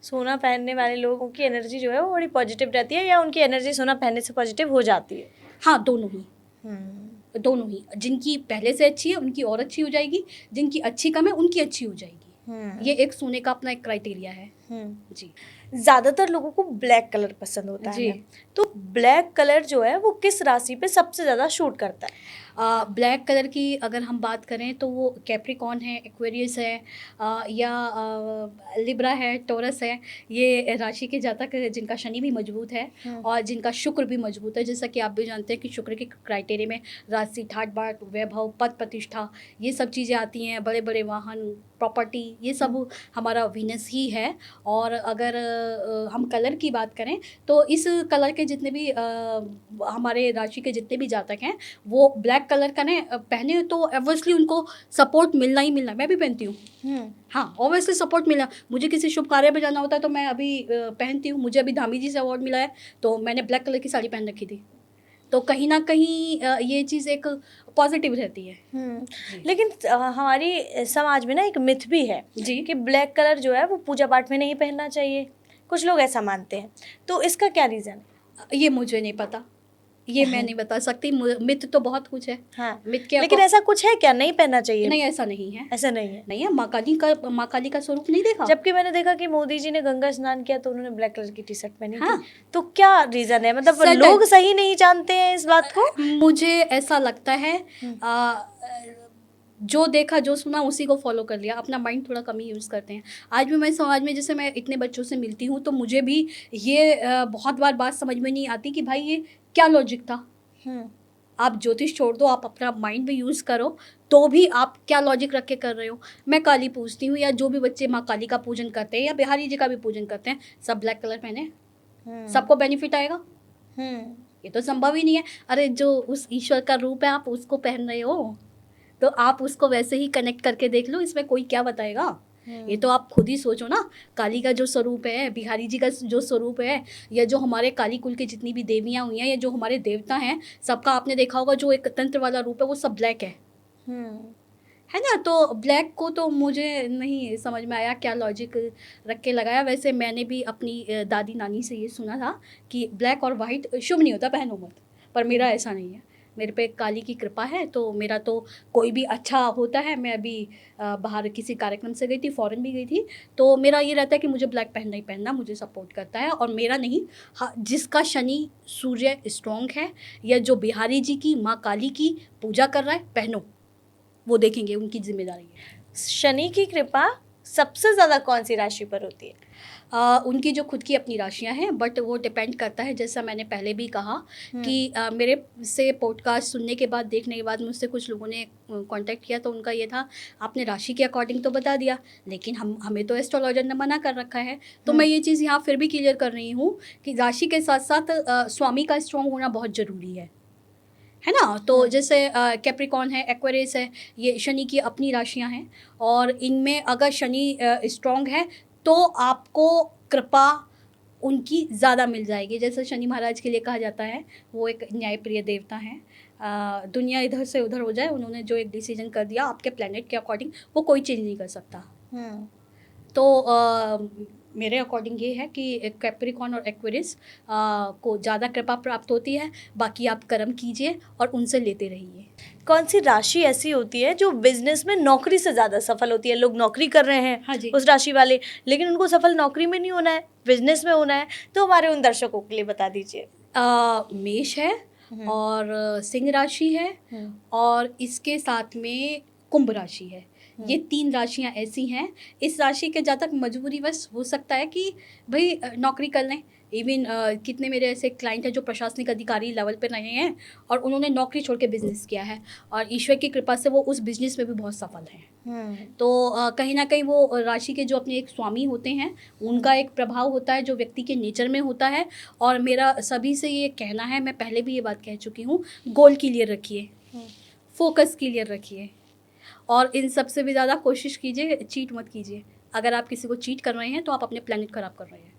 सोना पहनने वाले लोगों की एनर्जी जो है वो बड़ी पॉजिटिव रहती है, या उनकी एनर्जी सोना पहनने से पॉजिटिव हो जाती है? हाँ, दोनों ही। जिनकी पहले से अच्छी है उनकी और अच्छी हो जाएगी, जिनकी अच्छी कम है उनकी अच्छी हो जाएगी। ये एक सोने का अपना एक क्राइटेरिया है। जी। ज़्यादातर लोगों को ब्लैक कलर पसंद होता है, तो ब्लैक कलर जो है वो किस राशि पे सबसे ज़्यादा शूट करता है? ब्लैक कलर की अगर हम बात करें तो वो कैप्रिकॉर्न है, एक्वेरियस है, या लिब्रा है, टोरस है। ये राशि के जातक जिनका शनि भी मजबूत है और जिनका शुक्र भी मजबूत है। जैसा कि आप भी जानते हैं कि शुक्र के क्राइटेरिया में राशि, ठाट बाट, वैभव, पद प्रतिष्ठा, ये सब चीज़ें आती हैं। बड़े बड़े वाहन, प्रॉपर्टी, ये सब हमारा वीनस ही है। और अगर हम कलर की बात करें तो इस कलर के जितने भी हमारे राशि के जितने भी जातक हैं, वो ब्लैक कलर का ने पहने तो ऑब्वियसली उनको सपोर्ट मिलना ही मिलना। मैं भी पहनती हूँ। हाँ, ऑब्वियसली सपोर्ट मिला। मुझे किसी शुभ कार्य में जाना होता है तो मैं अभी पहनती हूँ। मुझे अभी धामी जी से अवार्ड मिला है तो मैंने ब्लैक कलर की साड़ी पहन रखी थी। तो कहीं ना कहीं ये चीज़ एक पॉजिटिव रहती है। लेकिन हमारी समाज में ना एक मिथ भी है जी कि ब्लैक कलर जो है वो पूजा पाठ में नहीं पहनना चाहिए। कुछ लोग ऐसा मानते हैं, तो इसका क्या रीज़न है? ये मुझे नहीं पता। ये मैं नहीं बता सकती, मिथ तो बहुत कुछ है। हाँ, मिथ के लेकिन ऐसा कुछ है क्या, नहीं पहनना चाहिए? नहीं, ऐसा नहीं है। ऐसा नहीं है। नहीं है, माँ काली का स्वरूप नहीं देखा? जबकि मैंने देखा कि मोदी जी ने गंगा स्नान किया तो उन्होंने ब्लैक कलर की टी शर्ट पहनी हाँ। थी। तो क्या रीजन है, मतलब Certain- लोग सही नहीं जानते हैं इस बात को? मुझे ऐसा लगता है जो देखा जो सुना उसी को फॉलो कर लिया, अपना माइंड थोड़ा कम ही यूज़ करते हैं। आज भी मैं समाज में, जैसे मैं इतने बच्चों से मिलती हूँ, तो मुझे भी ये बहुत बार बात समझ में नहीं आती कि भाई ये क्या लॉजिक था। आप ज्योतिष छोड़ दो, आप अपना माइंड भी यूज़ करो, तो भी आप क्या लॉजिक रख के कर रहे हो। मैं काली पूजती हूँ, या जो भी बच्चे माँ काली का पूजन करते हैं या बिहारी जी का भी पूजन करते हैं, सब ब्लैक कलर पहने, सबको बेनिफिट आएगा? ये तो संभव ही नहीं है। अरे जो उस ईश्वर का रूप है, आप उसको पहन रहे हो, तो आप उसको वैसे ही कनेक्ट करके देख लो, इसमें कोई क्या बताएगा। ये तो आप खुद ही सोचो ना, काली का जो स्वरूप है, बिहारी जी का जो स्वरूप है, या जो हमारे काली कुल की जितनी भी देवियाँ हुई हैं, या जो हमारे देवता हैं, सबका आपने देखा होगा जो एक तंत्र वाला रूप है, वो सब ब्लैक है ना। तो ब्लैक को तो मुझे नहीं समझ में आया क्या लॉजिक रख के लगाया। वैसे मैंने भी अपनी दादी नानी से ये सुना था कि ब्लैक और वाइट शुभ नहीं होता, पहनो मत, पर मेरा ऐसा नहीं है। मेरे पे काली की कृपा है, तो मेरा तो कोई भी अच्छा होता है। मैं अभी बाहर किसी कार्यक्रम से गई थी, फॉरेन भी गई थी, तो मेरा ये रहता है कि मुझे ब्लैक पहनना ही पहनना, मुझे सपोर्ट करता है। और मेरा नहीं, हाँ, जिसका शनि सूर्य स्ट्रॉन्ग है, या जो बिहारी जी की माँ काली की पूजा कर रहा है, पहनो, वो देखेंगे, उनकी जिम्मेदारी है। शनि की कृपा सबसे ज्यादा कौन सी राशि पर होती है? उनकी जो खुद की अपनी राशियां हैं, बट वो डिपेंड करता है, जैसा मैंने पहले भी कहा कि मेरे से पॉडकास्ट सुनने के बाद, देखने के बाद मुझसे कुछ लोगों ने कांटेक्ट किया, तो उनका ये था, आपने राशि के अकॉर्डिंग तो बता दिया, लेकिन हमें तो एस्ट्रोलॉजर ने मना कर रखा है। तो मैं ये चीज़ यहाँ फिर भी क्लियर कर रही हूँ कि राशि के साथ साथ स्वामी का स्ट्रॉन्ग होना बहुत ज़रूरी है ना। तो जैसे कैप्रिकॉन है, एक्वेरियस है, ये शनि की अपनी राशियां हैं, और इनमें अगर शनि स्ट्रॉन्ग है तो आपको कृपा उनकी ज़्यादा मिल जाएगी। जैसे शनि महाराज के लिए कहा जाता है, वो एक न्यायप्रिय देवता हैं। दुनिया इधर से उधर हो जाए, उन्होंने जो एक डिसीजन कर दिया आपके प्लेनेट के अकॉर्डिंग, वो कोई चेंज नहीं कर सकता। तो मेरे अकॉर्डिंग ये है कि कैप्रिकॉन और एक्वेरियस को ज़्यादा कृपा प्राप्त होती है। बाकी आप कर्म कीजिए और उनसे लेते रहिए। कौन सी राशि ऐसी होती है जो बिजनेस में नौकरी से ज्यादा सफल होती है? लोग नौकरी कर रहे हैं, हाँ जी। उस राशि वाले, लेकिन उनको सफल नौकरी में नहीं होना है, बिजनेस में होना है। तो हमारे उन दर्शकों के लिए बता दीजिए। मेष है, और सिंह राशि है, और इसके साथ में कुंभ राशि है। ये 3 राशियां ऐसी हैं। इस राशि के जहाँ तक मजबूरीवश हो सकता है कि भाई नौकरी कर लें। इवन कितने मेरे ऐसे क्लाइंट हैं जो प्रशासनिक अधिकारी लेवल पे रहे हैं, और उन्होंने नौकरी छोड़ के बिजनेस किया है, और ईश्वर की कृपा से वो उस बिजनेस में भी बहुत सफल हैं। तो कहीं ना कहीं वो राशि के जो अपने एक स्वामी होते हैं, उनका एक प्रभाव होता है जो व्यक्ति के नेचर में होता है। और मेरा सभी से ये कहना है, मैं पहले भी ये बात कह चुकी हूँ, गोल क्लियर रखिए, फोकस क्लियर रखिए, और इन सबसे भी ज़्यादा कोशिश कीजिए, चीट मत कीजिए। अगर आप किसी को चीट कर रहे हैं तो आप अपने प्लेनेट खराब कर रहे हैं।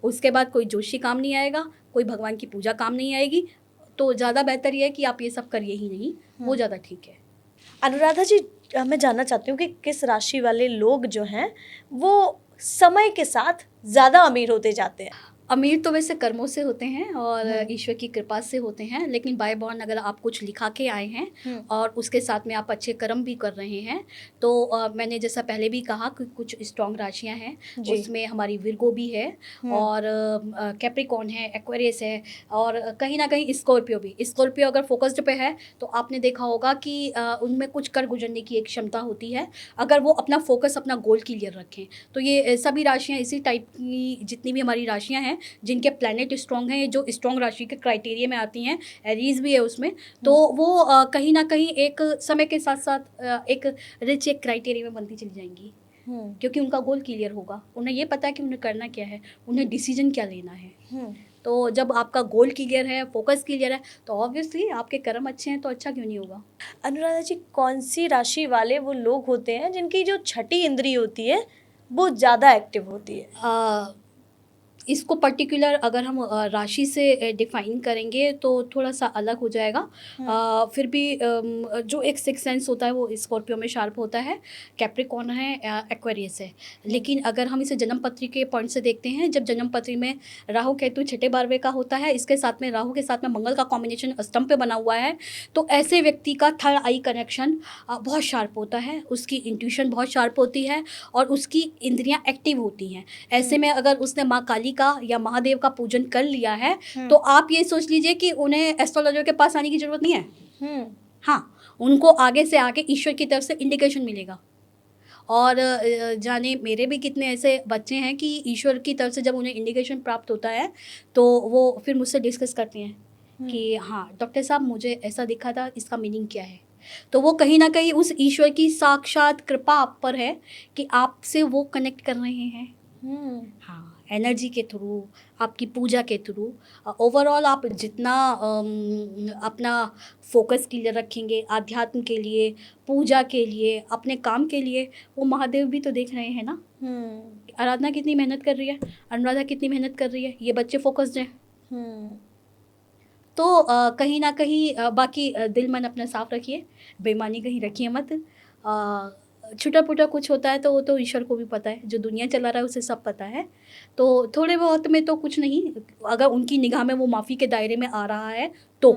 उसके बाद कोई जोशी काम नहीं आएगा, कोई भगवान की पूजा काम नहीं आएगी। तो ज़्यादा बेहतर ये है कि आप ये सब करिए ही नहीं, वो ज़्यादा ठीक है। अनुराधा जी, मैं जानना चाहती हूँ कि किस राशि वाले लोग जो हैं वो समय के साथ ज़्यादा अमीर होते जाते हैं? अमीर तो वैसे कर्मों से होते हैं और ईश्वर की कृपा से होते हैं, लेकिन बाय बॉर्न अगर आप कुछ लिखा के आए हैं और उसके साथ में आप अच्छे कर्म भी कर रहे हैं, तो मैंने जैसा पहले भी कहा कि कुछ स्ट्रॉन्ग राशियां हैं, उसमें हमारी विर्गो भी है, और कैप्रिकॉन है, एक्वेरियस है, और कहीं ना कहीं स्कॉर्पियो भी। स्कॉर्पियो अगर फोकस्ड पे है तो आपने देखा होगा कि उनमें कुछ कर गुजरने की एक क्षमता होती है, अगर वो अपना फोकस, अपना गोल क्लियर रखें। तो ये सभी राशियाँ इसी टाइप की जितनी भी हमारी राशियाँ हैं जिनके प्लैनेट स्ट्रॉन्ग हैं, जो स्ट्रॉन्ग राशि के क्राइटेरिया में आती हैं, एरीज भी है उसमें, तो वो कहीं ना कहीं एक समय के साथ साथ एक रिच एक क्राइटेरिया में बनती चली जाएंगी, क्योंकि उनका गोल क्लियर होगा, उन्हें ये पता है कि उन्हें करना क्या है, उन्हें डिसीजन क्या लेना है। तो जब आपका गोल क्लियर है, फोकस क्लियर है, तो ऑब्वियसली आपके कर्म अच्छे हैं, तो अच्छा क्यों नहीं होगा। अनुराधा जी, कौन सी राशि वाले वो लोग होते हैं जिनकी जो छठी इंद्री होती है वो ज़्यादा एक्टिव होती है? इसको पर्टिकुलर अगर हम राशि से डिफाइन करेंगे तो थोड़ा सा अलग हो जाएगा। फिर भी जो एक सिक्स सेंस होता है वो स्कॉर्पियो में शार्प होता है, कैप्रिकॉर्न है, एक्वेरियस है। लेकिन अगर हम इसे जन्म पत्री के पॉइंट से देखते हैं, जब जन्म पत्री में राहु केतु छठे बारहवें का होता है, इसके साथ में राहु के साथ में मंगल का कॉम्बिनेशन अष्टम पे बना हुआ है, तो ऐसे व्यक्ति का थर्ड आई कनेक्शन बहुत शार्प होता है, उसकी इंट्यूशन बहुत शार्प होती है और उसकी इंद्रियां एक्टिव होती हैं। ऐसे में अगर उसने माँ काली का या महादेव का पूजन कर लिया है तो आप ये सोच लीजिए कि उन्हें एस्ट्रोलॉजर के पास आने की जरूरत नहीं है। हाँ, उनको आगे से आगे ईश्वर की तरफ से इंडिकेशन मिलेगा। और जाने मेरे भी कितने ऐसे बच्चे हैं कि ईश्वर की तरफ से जब उन्हें इंडिकेशन प्राप्त होता है तो वो फिर मुझसे डिस्कस करते हैं कि हाँ डॉक्टर साहब मुझे ऐसा दिखा था, इसका मीनिंग क्या है। तो वो कहीं ना कहीं उस ईश्वर की साक्षात कृपा आप पर है कि आपसे वो कनेक्ट कर रहे हैं। हाँ, एनर्जी के थ्रू, आपकी पूजा के थ्रू। ओवरऑल आप जितना अपना फोकस क्लियर रखेंगे आध्यात्म के लिए, पूजा के लिए, अपने काम के लिए, वो महादेव भी तो देख रहे हैं ना। आराधना कितनी मेहनत कर रही है, अनुराधा कितनी मेहनत कर रही है, ये बच्चे फोकस्ड हैं। तो कहीं ना कहीं बाकी दिल मन अपना साफ रखिए, बेईमानी कहीं रखिए मत। छोटा मोटा कुछ होता है तो वो तो ईश्वर को भी पता है, जो दुनिया चला रहा है उसे सब पता है। तो थोड़े बहुत में तो कुछ नहीं, अगर उनकी निगाह में वो माफ़ी के दायरे में आ रहा है तो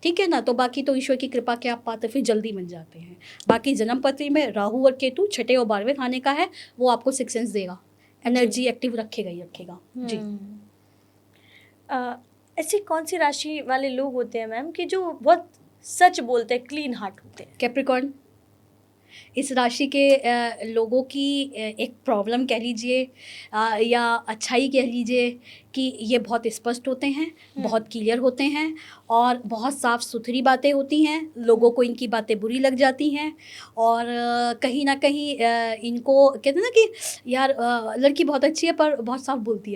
ठीक है ना। तो बाकी तो ईश्वर की कृपा के आप पाते फिर जल्दी बन जाते हैं। बाकी जन्म पत्री में राहु और केतु छठे और बारहवें खाने का है, वो आपको सिक्स सेंस देगा, एनर्जी एक्टिव रखेगा ही रखेगा। जी। ऐसी कौन सी राशि वाले लोग होते हैं मैम कि जो बहुत सच बोलते हैं, क्लीन हार्ट होते हैं? कैप्रिकॉर्न। इस राशि के लोगों की एक प्रॉब्लम कह लीजिए या अच्छाई कह लीजिए कि ये बहुत स्पष्ट होते हैं, बहुत क्लियर होते हैं और बहुत साफ़ सुथरी बातें होती हैं। लोगों को इनकी बातें बुरी लग जाती हैं और कहीं ना कहीं इनको कहते हैं ना कि यार लड़की बहुत अच्छी है पर बहुत साफ बोलती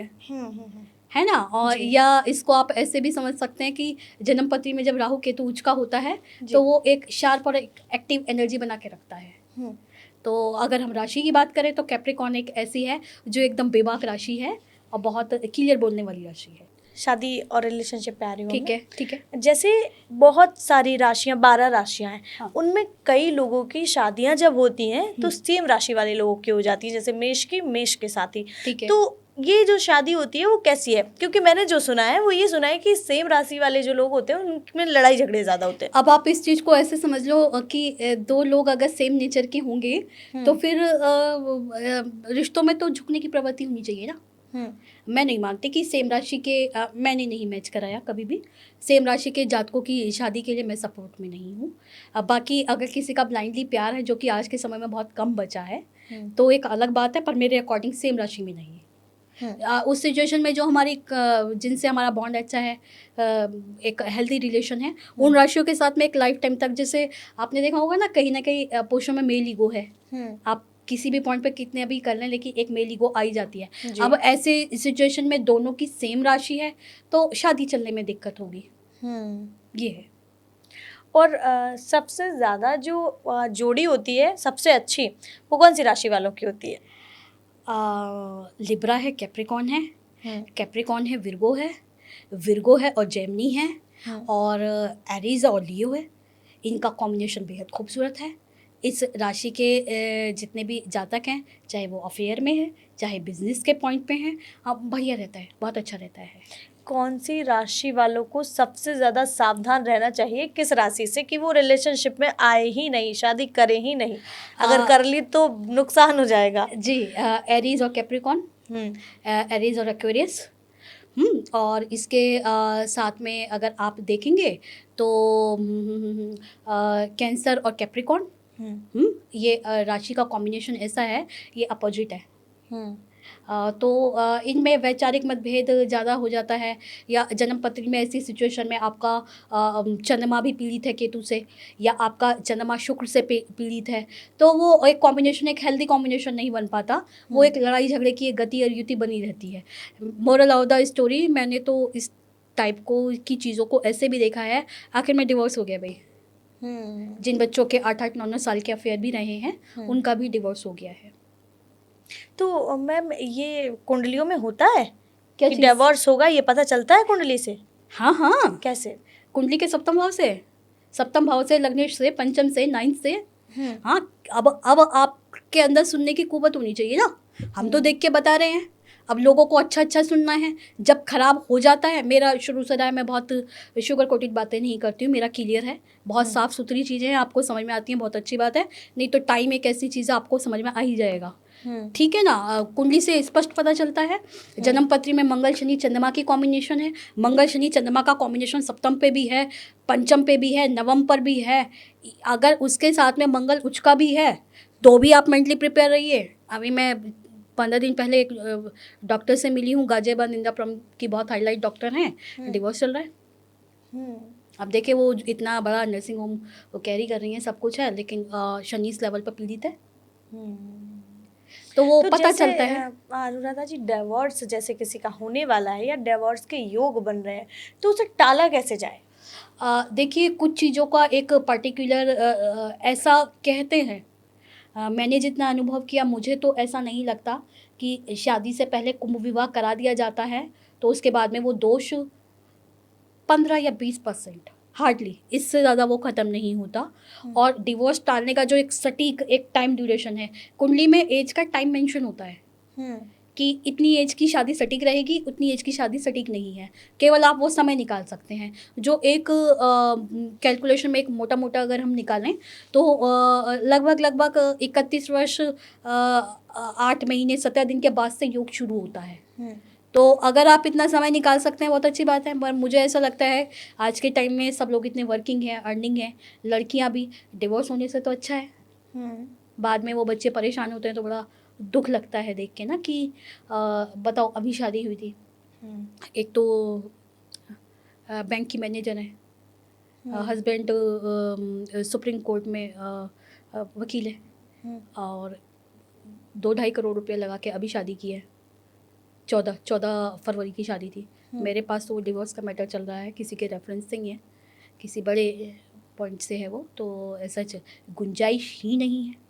है ना। और या इसको आप ऐसे भी समझ सकते हैं कि जन्म पत्री में जब राहु केतु उच्च का होता है तो वो एक शार्प और एक एक्टिव एनर्जी बना के रखता है। तो अगर हम राशि की बात करें तो कैप्रिकॉर्न एक ऐसी है जो एकदम बेबाक राशि है और बहुत क्लियर बोलने वाली राशि है। शादी और रिलेशनशिप पे आ रही हूँ। ठीक है। जैसे बहुत सारी राशियाँ, 12 राशियाँ हैं। हाँ। उनमें कई लोगों की शादियाँ जब होती हैं तो सेम राशि वाले लोगों की हो जाती है, जैसे मेष की मेष के साथ ही। ठीक है। तो ये जो शादी होती है वो कैसी है? क्योंकि मैंने जो सुना है वो ये सुना है कि सेम राशि वाले जो लोग होते हैं उनमें लड़ाई झगड़े ज़्यादा होते हैं। अब आप इस चीज़ को ऐसे समझ लो कि दो लोग अगर सेम नेचर के होंगे तो फिर रिश्तों में तो झुकने की प्रवृत्ति होनी चाहिए ना। मैं नहीं मानती कि सेम राशि के मैंने नहीं मैच कराया कभी भी। सेम राशि के जातकों की शादी के लिए मैं सपोर्ट में नहीं हूँ। अब बाकी अगर किसी का ब्लाइंडली प्यार है, जो कि आज के समय में बहुत कम बचा है, तो एक अलग बात है, पर मेरे अकॉर्डिंग सेम राशि में नहीं है। उस सिचुएशन में जो हमारी जिनसे हमारा बॉन्ड अच्छा है, एक हेल्दी रिलेशन है, उन राशियों के साथ में एक लाइफ टाइम तक, जैसे आपने देखा होगा ना कहीं पुरुषों में मेल ईगो है। आप किसी भी पॉइंट पे कितने भी कर लें लेकिन एक मेल ईगो आ ही जाती है। अब ऐसे सिचुएशन में दोनों की सेम राशि है तो शादी चलने में दिक्कत होगी। ये है। और सबसे ज़्यादा जो जोड़ी होती है सबसे अच्छी, वो कौन सी राशि वालों की होती है? लिब्रा है, कैप्रिकॉर्न है, कैप्रिकॉर्न है, विर्गो है और जेमिनी है, और एरीज और लियो है। इनका कॉम्बिनेशन बेहद खूबसूरत है। इस राशि के जितने भी जातक हैं, चाहे वो अफेयर में है चाहे बिजनेस के पॉइंट पे हैं, बढ़िया रहता है, बहुत अच्छा रहता है। कौन सी राशि वालों को सबसे ज़्यादा सावधान रहना चाहिए किस राशि से कि वो रिलेशनशिप में आए ही नहीं, शादी करे ही नहीं? अगर कर ली तो नुकसान हो जाएगा। जी, एरीज और कैप्रिकॉर्न, एरीज और एक्वेरियस, और इसके साथ में अगर आप देखेंगे तो कैंसर और कैप्रिकॉर्न, ये राशि का कॉम्बिनेशन ऐसा है, ये अपोजिट है। तो इनमें वैचारिक मतभेद ज़्यादा हो जाता है, या जन्म पत्री में ऐसी सिचुएशन में आपका चंद्रमा भी पीड़ित है केतु से, या आपका चंद्रमा शुक्र से पीड़ित है, तो वो एक कॉम्बिनेशन, एक हेल्दी कॉम्बिनेशन नहीं बन पाता। वो एक लड़ाई झगड़े की एक गति और युति बनी रहती है। मोरल ऑफ द स्टोरी, मैंने तो इस टाइप की चीज़ों को ऐसे भी देखा है, आखिर में डिवोर्स हो गया भाई। जिन बच्चों के 8-8, 9-9 साल के अफेयर भी रहे हैं, उनका भी डिवोर्स हो गया है। तो मैम ये कुंडलियों में होता है क्या कि चीज़? डिवोर्स होगा, ये पता चलता है कुंडली से? हाँ हाँ, कैसे? कुंडली के सप्तम भाव से, लग्नेश से, पंचम से, नाइन्थ से। हम्म हाँ, अब आपके अंदर सुनने की कुवत होनी चाहिए ना। हम तो देख के बता रहे हैं, अब लोगों को अच्छा अच्छा सुनना है। जब खराब हो जाता है, मेरा शुरू से रहा है, मैं बहुत शुगर कोटेड बातें नहीं करती हूँ, मेरा क्लियर है, बहुत साफ़ सुथरी चीज़ें हैं, आपको समझ में आती हैं, बहुत अच्छी बात है। नहीं तो टाइम एक ऐसी चीज़ है, आपको समझ में आ ही जाएगा। ठीक है ना। कुंडली से स्पष्ट पता चलता है। जन्म पत्री में मंगल शनि चंद्रमा की कॉम्बिनेशन है। मंगल शनि चंद्रमा का कॉम्बिनेशन सप्तम पे भी है, पंचम पे भी है, नवम पर भी है। अगर उसके साथ में मंगल उच्च का भी है तो भी आप मेंटली प्रिपेयर रहिए। अभी मैं 15 दिन पहले एक डॉक्टर से मिली हूँ, गाजियाबाद इंदापुरम की, बहुत हाईलाइट डॉक्टर हैं, डिवोर्स चल रहा है। अब देखिए, वो इतना बड़ा नर्सिंग होम वो कैरी कर रही हैं, सब कुछ है, लेकिन शनि इस लेवल पर पीड़ित है, तो वो तो पता जैसे चलता है। अनुराधा जी, डिवोर्स जैसे किसी का होने वाला है या डिवोर्स के योग बन रहे हैं, तो उसे टाला कैसे जाए? देखिए, कुछ चीज़ों का एक पर्टिकुलर ऐसा कहते हैं, मैंने जितना अनुभव किया, मुझे तो ऐसा नहीं लगता कि शादी से पहले कुंभ विवाह करा दिया जाता है तो उसके बाद में वो दोष 15 या 20%, हार्डली, इससे ज़्यादा वो ख़त्म नहीं होता। और डिवोर्स टालने का जो एक सटीक एक टाइम ड्यूरेशन है, कुंडली में एज का टाइम मेंशन होता है कि इतनी एज की शादी सटीक रहेगी, उतनी एज की शादी सटीक नहीं है। केवल आप वो समय निकाल सकते हैं, जो एक कैलकुलेशन में एक मोटा मोटा अगर हम निकालें तो लगभग 31 वर्ष 8 महीने 17 दिन के बाद से योग शुरू होता है। तो अगर आप इतना समय निकाल सकते हैं, बहुत अच्छी बात है। पर मुझे ऐसा लगता है, आज के टाइम में सब लोग इतने वर्किंग हैं, अर्निंग है, लड़कियां भी, डिवोर्स होने से तो अच्छा है। बाद में वो बच्चे परेशान होते हैं तो बड़ा दुख लगता है देख के ना कि बताओ, अभी शादी हुई थी, एक तो बैंक की मैनेजर है, हस्बैंड सुप्रीम कोर्ट में वकील है, और 2-2.5 करोड़ रुपये लगा के अभी शादी की है। 14 फरवरी की शादी थी। मेरे पास तो वो डिवोर्स का मैटर चल रहा है, किसी के रेफरेंस से ही है, किसी बड़े पॉइंट से है वो, तो ऐसा गुंजाइश ही नहीं है।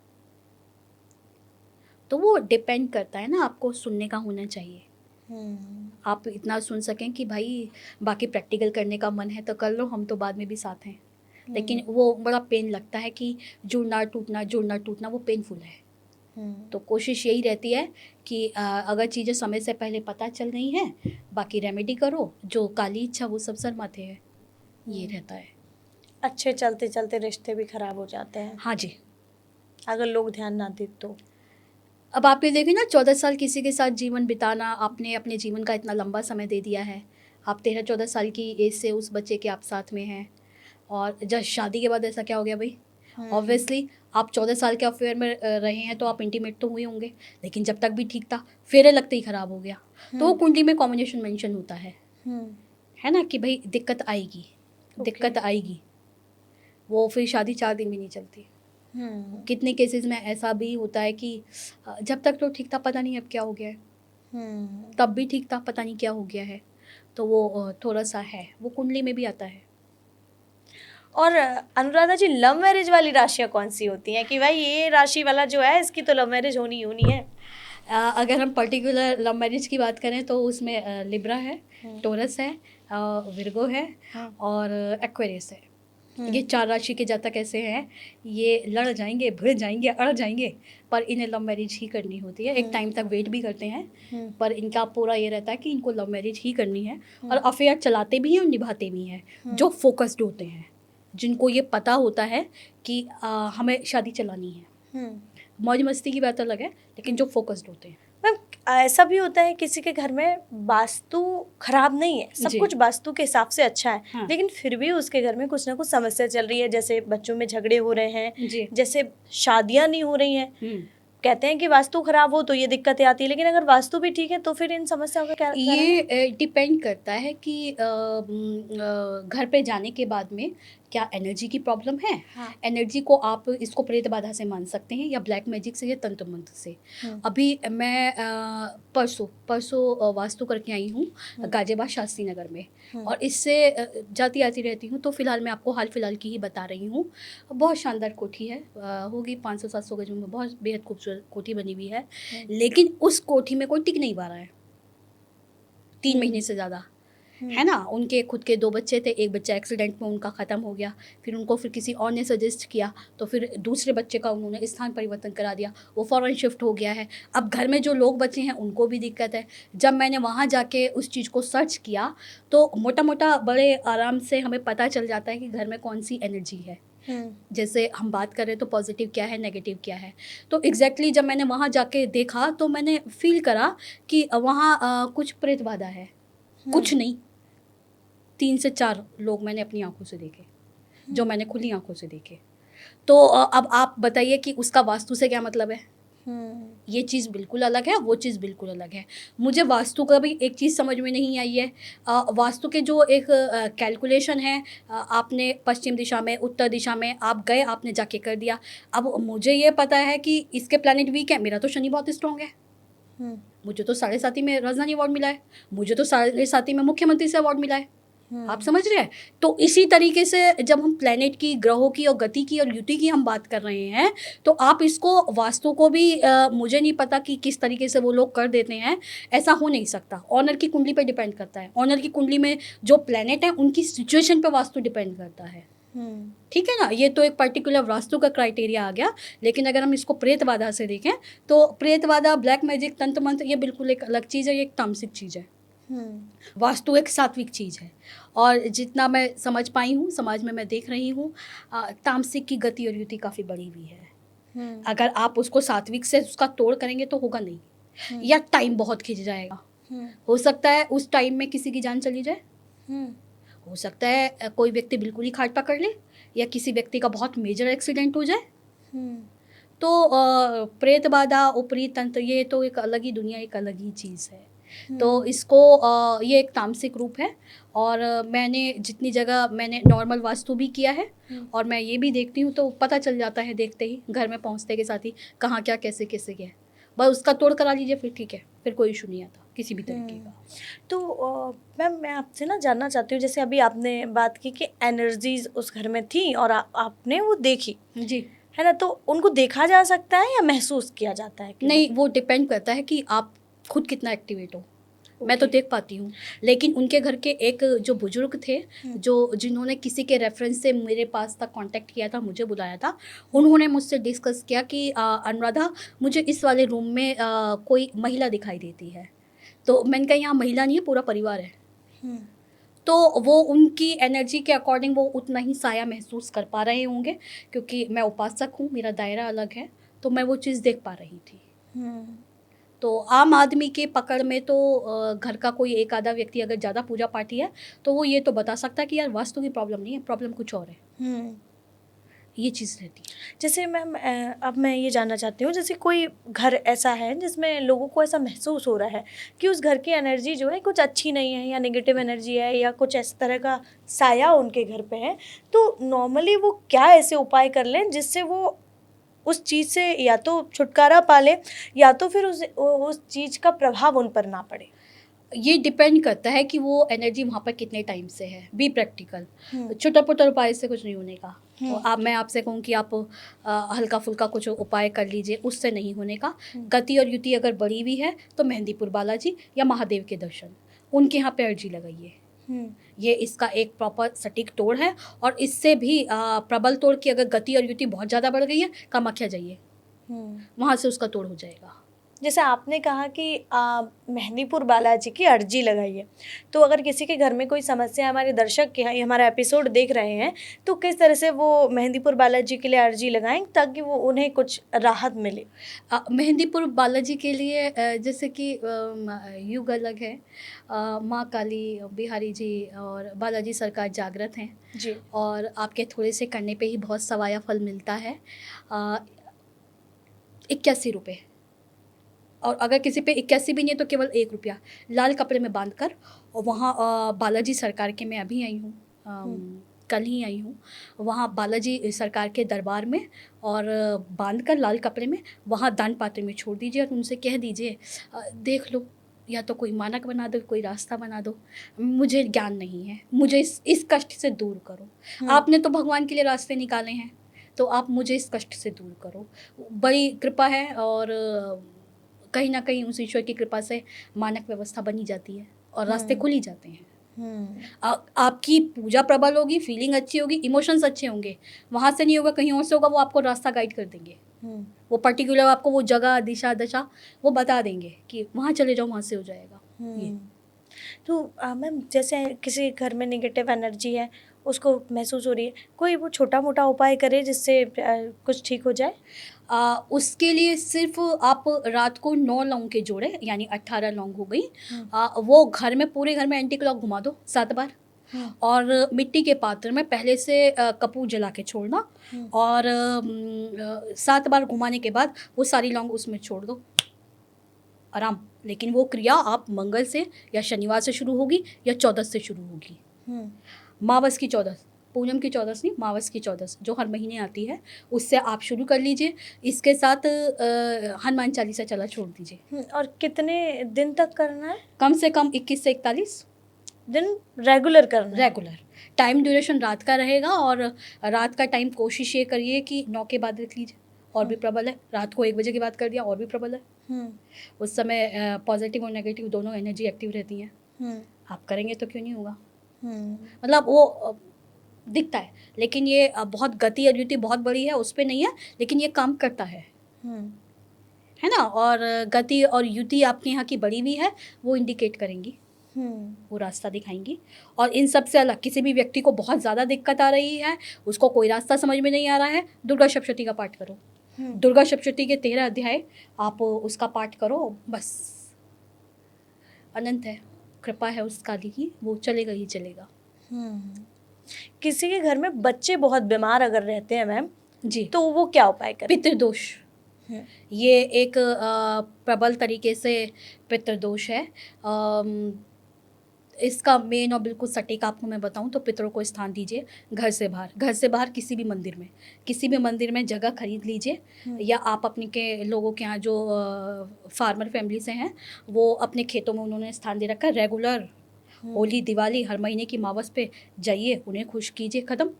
तो वो डिपेंड करता है ना, आपको सुनने का होना चाहिए। आप इतना सुन सकें कि भाई बाकी प्रैक्टिकल करने का मन है तो कर लो, हम तो बाद में भी साथ हैं। लेकिन वो बड़ा पेन लगता है कि जुड़ना टूटना वो पेनफुल है। तो कोशिश यही रहती है कि अगर चीज़ें समय से पहले पता चल रही हैं, बाकी रेमेडी करो, जो काली इच्छा वो सब सर माथे है, ये रहता है। अच्छे चलते चलते रिश्ते भी खराब हो जाते हैं। हाँ जी। अगर लोग ध्यान ना दें तो। अब आप ये देखिए ना, 14 साल किसी के साथ जीवन बिताना, आपने अपने जीवन का इतना लंबा समय दे दिया है, आप 13-14 साल की एज से उस बच्चे के आप साथ में हैं, और जब शादी के बाद ऐसा क्या हो गया भाई? ऑब्वियसली आप 14 साल के अफेयर में रहे हैं तो आप इंटीमेट तो हुए होंगे, लेकिन जब तक भी ठीक था, फेरे लगते ही ख़राब हो गया। तो वो कुंडली में कॉम्बिनेशन मेंशन होता है ना, कि भाई दिक्कत आएगी, दिक्कत आएगी। वो फिर शादी 4 दिन भी नहीं चलती। कितने केसेस में ऐसा भी होता है कि जब तक तो ठीक था, पता नहीं अब क्या हो गया है, तब भी ठीक था, पता नहीं क्या हो गया है। तो वो थोड़ा सा है, वो कुंडली में भी आता है। और अनुराधा जी, लव मैरिज वाली राशियाँ कौन सी होती हैं कि भाई ये राशि वाला जो है इसकी तो लव मैरिज होनी ही होनी है? अगर हम पर्टिकुलर लव मैरिज की बात करें तो उसमें लिब्रा है, टोरस है, विर्गो है, और एक्वेरियस है। ये 4 राशि के जातक ऐसे हैं, ये लड़ जाएंगे, भिड़ जाएंगे, अड़ जाएंगे, पर इन्हें लव मैरिज ही करनी होती है। एक टाइम तक वेट भी करते हैं, पर इनका पूरा ये रहता है कि इनको लव मैरिज ही करनी है, और अफेयर चलाते भी हैं और निभाते भी हैं। जो फोकस्ड होते हैं, जिनको ये पता होता है कि हमें शादी चलानी है, मौज मस्ती की बात अलग है, लेकिन जो फोकस्ड होते हैं। मैम, ऐसा भी होता है किसी के घर में वास्तु खराब नहीं है, सब कुछ वास्तु के हिसाब से अच्छा है, हाँ। लेकिन फिर भी उसके घर में कुछ ना कुछ समस्या चल रही है, जैसे बच्चों में झगड़े हो रहे हैं, जी। जैसे शादियां नहीं हो रही हैं। कहते हैं कि वास्तु खराब हो तो ये दिक्कतें आती है, लेकिन अगर वास्तु भी ठीक है तो फिर इन समस्याओं का क्या कारण है? ये डिपेंड करता है कि घर पे जाने के बाद में क्या एनर्जी की प्रॉब्लम है। एनर्जी को आप इसको प्रेत बाधा से मान सकते हैं, या ब्लैक मैजिक से, या तंत्र मंत्र से। अभी मैं परसों वास्तु करके आई हूँ गाजियाबाद शास्त्री नगर में, और इससे जाती आती रहती हूँ, तो फिलहाल मैं आपको हाल फिलहाल की ही बता रही हूँ। बहुत शानदार कोठी है, होगी 500-700 गज में, बहुत बेहद खूबसूरत कोठी बनी हुई है, लेकिन उस कोठी में कोई टिक नहीं पा रहा है। 3 महीने से ज़्यादा, है ना। उनके खुद के 2 बच्चे थे, एक बच्चा एक्सीडेंट में उनका ख़त्म हो गया, फिर उनको फिर किसी और ने सजेस्ट किया, तो फिर दूसरे बच्चे का उन्होंने स्थान परिवर्तन करा दिया, वो फ़ौरन शिफ्ट हो गया है। अब घर में जो लोग बचे हैं उनको भी दिक्कत है। जब मैंने वहाँ जाके उस चीज़ को सर्च किया तो मोटा-मोटा बड़े आराम से हमें पता चल जाता है कि घर में कौन-सी एनर्जी है। जैसे हम बात कर रहे हैं तो पॉजिटिव क्या है, नेगेटिव क्या है। तो एग्जैक्टली जब मैंने वहाँ जाके देखा तो मैंने फील करा कि वहाँ कुछ प्रेत बाधा है। कुछ नहीं, 3 से 4 लोग मैंने अपनी आंखों से देखे, जो मैंने खुली आंखों से देखे। तो अब आप बताइए कि उसका वास्तु से क्या मतलब है। ये चीज़ बिल्कुल अलग है, वो चीज़ बिल्कुल अलग है। मुझे वास्तु का भी एक चीज़ समझ में नहीं आई है। वास्तु के जो एक कैलकुलेशन है, आपने पश्चिम दिशा में, उत्तर दिशा में आप गए, आपने जाके कर दिया। अब मुझे ये पता है कि इसके प्लैनेट वीक है, मेरा तो शनि बहुत स्ट्रॉन्ग है। मुझे तो 7.5 में राजधानी अवार्ड मिला है, मुझे तो 7.5 में मुख्यमंत्री से अवार्ड मिला है। आप समझ रहे हैं। तो इसी तरीके से जब हम प्लैनेट की, ग्रहों की और गति की और युति की हम बात कर रहे हैं, तो आप इसको वास्तु को भी मुझे नहीं पता कि किस तरीके से वो लोग कर देते हैं। ऐसा हो नहीं सकता। ऑनर की कुंडली पे डिपेंड करता है। ऑनर की कुंडली में जो प्लैनेट है उनकी सिचुएशन पे वास्तु डिपेंड करता है। ठीक है ना। ये तो एक पर्टिकुलर वास्तु का क्राइटेरिया आ गया। लेकिन अगर हम इसको प्रेत बाधा से देखें तो प्रेत बाधा, ब्लैक मैजिक, तंत्र मंत्र, ये बिल्कुल एक अलग चीज़ है, ये एक तामसिक चीज़ है। वास्तु एक सात्विक चीज़ है। और जितना मैं समझ पाई हूँ, समाज में मैं देख रही हूँ, तामसिक की गति और युति काफ़ी बड़ी हुई है। अगर आप उसको सात्विक से उसका तोड़ करेंगे तो होगा नहीं, या टाइम बहुत खिंच जाएगा। हो सकता है उस टाइम में किसी की जान चली जाए, हो सकता है कोई व्यक्ति बिल्कुल ही खाट पकड़ ले, या किसी व्यक्ति का बहुत मेजर एक्सीडेंट हो जाए। तो प्रेत बाधा, ऊपरी तंत्र, ये तो एक अलग ही दुनिया, एक अलग ही चीज़ है। तो इसको ये एक तामसिक रूप है। और मैंने जितनी जगह मैंने नॉर्मल वास्तु भी किया है, और मैं ये भी देखती हूँ तो पता चल जाता है देखते ही, घर में पहुँचते के साथ ही, कहाँ क्या कैसे कैसे क्या है। बस उसका तोड़ करा लीजिए, फिर ठीक है, फिर कोई इशू नहीं आता किसी भी तरीके का। तो मैम, मैं आपसे ना जानना चाहती हूँ, जैसे अभी आपने बात की कि एनर्जीज उस घर में थी और आपने वो देखी, जी, है ना। तो उनको देखा जा सकता है या महसूस किया जाता है? नहीं, वो डिपेंड करता है कि आप खुद कितना एक्टिवेट हो। मैं तो देख पाती हूँ, लेकिन उनके घर के एक जो बुजुर्ग थे, जिन्होंने किसी के रेफरेंस से मेरे पास तक कांटेक्ट किया था, मुझे बुलाया था, उन्होंने मुझसे डिस्कस किया कि अनुराधा, मुझे इस वाले रूम में कोई महिला दिखाई देती है। तो मैंने कहा यहाँ महिला नहीं है, पूरा परिवार है। तो वो उनकी एनर्जी के अकॉर्डिंग वो उतना ही साया महसूस कर पा रहे होंगे, क्योंकि मैं उपासक हूँ, मेरा दायरा अलग है, तो मैं वो चीज़ देख पा रही थी। तो आम आदमी के पकड़ में तो घर का कोई एक आधा व्यक्ति अगर ज़्यादा पूजा पाठी है तो वो ये तो बता सकता है कि यार वास्तु की प्रॉब्लम नहीं है, प्रॉब्लम कुछ और है। ये चीज़ रहती है। जैसे मैम, अब मैं ये जानना चाहती हूँ, जैसे कोई घर ऐसा है जिसमें लोगों को ऐसा महसूस हो रहा है कि उस घर की एनर्जी जो है कुछ अच्छी नहीं है, या नेगेटिव एनर्जी है, या कुछ इस तरह का साया उनके घर पे है, तो नॉर्मली वो क्या ऐसे उपाय कर लें जिससे वो उस चीज़ से या तो छुटकारा पा लें, या तो फिर उस चीज़ का प्रभाव उन पर ना पड़े? ये डिपेंड करता है कि वो एनर्जी वहाँ पर कितने टाइम से है। Be practical. छोटा पुटर उपाय से कुछ नहीं होने का। तो मैं आपसे कहूँ कि आप हल्का फुल्का कुछ उपाय कर लीजिए, उससे नहीं होने का। गति और युति अगर बड़ी हुई है तो मेहंदीपुर बालाजी या महादेव के दर्शन, उनके यहाँ पे अर्जी लगाइए। ये इसका एक प्रॉपर सटीक तोड़ है। और इससे भी प्रबल तोड़ की अगर गति और युति बहुत ज़्यादा बढ़ गई है, कामाख्या जाइए, वहाँ से उसका तोड़ हो जाएगा। जैसे आपने कहा कि मेहंदीपुर बालाजी की अर्जी लगाई है, तो अगर किसी के घर में कोई समस्या, हमारे दर्शक के हमारा एपिसोड देख रहे हैं, तो किस तरह से वो मेहंदीपुर बालाजी के लिए अर्जी लगाएं ताकि वो उन्हें कुछ राहत मिले? मेहंदीपुर बालाजी के लिए जैसे कि युग अलग है, माँ काली, बिहारी जी और बालाजी सरकार जागृत हैं जी। और आपके थोड़े से करने पे ही बहुत सवाया फल मिलता है। 81 रुपये, और अगर किसी पे 81 भी नहीं है तो केवल 1 रुपया लाल कपड़े में बांध कर, और वहाँ बालाजी सरकार के, मैं अभी आई हूँ, कल ही आई हूँ, वहाँ बालाजी सरकार के दरबार में, और बांध कर लाल कपड़े में वहाँ दान पात्र में छोड़ दीजिए और उनसे कह दीजिए देख लो, या तो कोई मानक बना दो, कोई रास्ता बना दो, मुझे ज्ञान नहीं है, मुझे इस कष्ट से दूर करो। आपने तो भगवान के लिए रास्ते निकाले हैं, तो आप मुझे इस कष्ट से दूर करो। बड़ी कृपा है, और कहीं ना कहीं उस ईश्वर की कृपा से मानक व्यवस्था बनी जाती है। और रास्ते खुल ही जाते हैं। आपकी पूजा प्रबल होगी, फीलिंग अच्छी होगी, इमोशंस अच्छे होंगे, वहाँ से नहीं होगा कहीं और से होगा, वो आपको रास्ता गाइड कर देंगे। वो पर्टिकुलर आपको वो जगह, दिशा दशा वो बता देंगे कि वहाँ चले जाओ, वहाँ से हो जाएगा। ये तो मैम, जैसे किसी घर में नेगेटिव एनर्जी है, उसको महसूस हो रही है, कोई वो छोटा मोटा उपाय करे जिससे कुछ ठीक हो जाए? उसके लिए सिर्फ आप रात को 9 लौंग के जोड़े, यानी 18 लौंग हो गई, वो घर में, पूरे घर में एंटी क्लॉक घुमा दो 7 बार, और मिट्टी के पात्र में पहले से कपूर जला के छोड़ना, और 7 बार घुमाने के बाद वो सारी लौंग उसमें छोड़ दो, आराम। लेकिन वो क्रिया आप मंगल से या शनिवार से शुरू होगी या चौदस से शुरू होगी। मावस की चौदस, पूनम की चौदस नहीं, मावस की चौदस जो हर महीने आती है, उससे आप शुरू कर लीजिए। इसके साथ हनुमान चालीसा चला छोड़ दीजिए। और कितने दिन तक करना है? कम से कम 21 से 41 दिन रेगुलर करना है? रेगुलर। टाइम ड्यूरेशन रात का रहेगा, और रात का टाइम कोशिश ये करिए कि 9 के बाद रख लीजिए, और भी प्रबल है। रात को 1 बजे के बाद कर दिया और भी प्रबल है। उस समय पॉजिटिव और नेगेटिव दोनों एनर्जी एक्टिव रहती हैं। आप करेंगे तो क्यों नहीं होगा। मतलब वो दिखता है, लेकिन ये बहुत गति और युति बहुत बड़ी है, उस पर नहीं है, लेकिन ये काम करता है ना। और गति और युति आपके यहाँ की बड़ी भी है, वो इंडिकेट करेंगी, वो रास्ता दिखाएंगी। और इन सब से अलग किसी भी व्यक्ति को बहुत ज़्यादा दिक्कत आ रही है, उसको कोई रास्ता समझ में नहीं आ रहा है, दुर्गा सप्तशती का पाठ करो। दुर्गा सप्तशती के 13 अध्याय आप उसका पाठ करो, बस अनंत है, कृपा है उस काली की, वो चलेगा ही चलेगा। किसी के घर में बच्चे बहुत बीमार अगर रहते हैं मैम जी, तो वो क्या उपाय करें? पितृदोष, ये एक प्रबल तरीके से पितृदोष है। इसका मेन और बिल्कुल सटीक आपको मैं बताऊं तो पितरों को स्थान दीजिए घर से बाहर किसी भी मंदिर में जगह खरीद लीजिए, या आप अपने के लोगों के यहाँ जो फार्मर फैमिली से हैं, वो अपने खेतों में उन्होंने स्थान दे रखा है। रेगुलर होली, दिवाली, हर महीने की मावस पे जाइए, उन्हें खुश कीजिए, ख़त्म।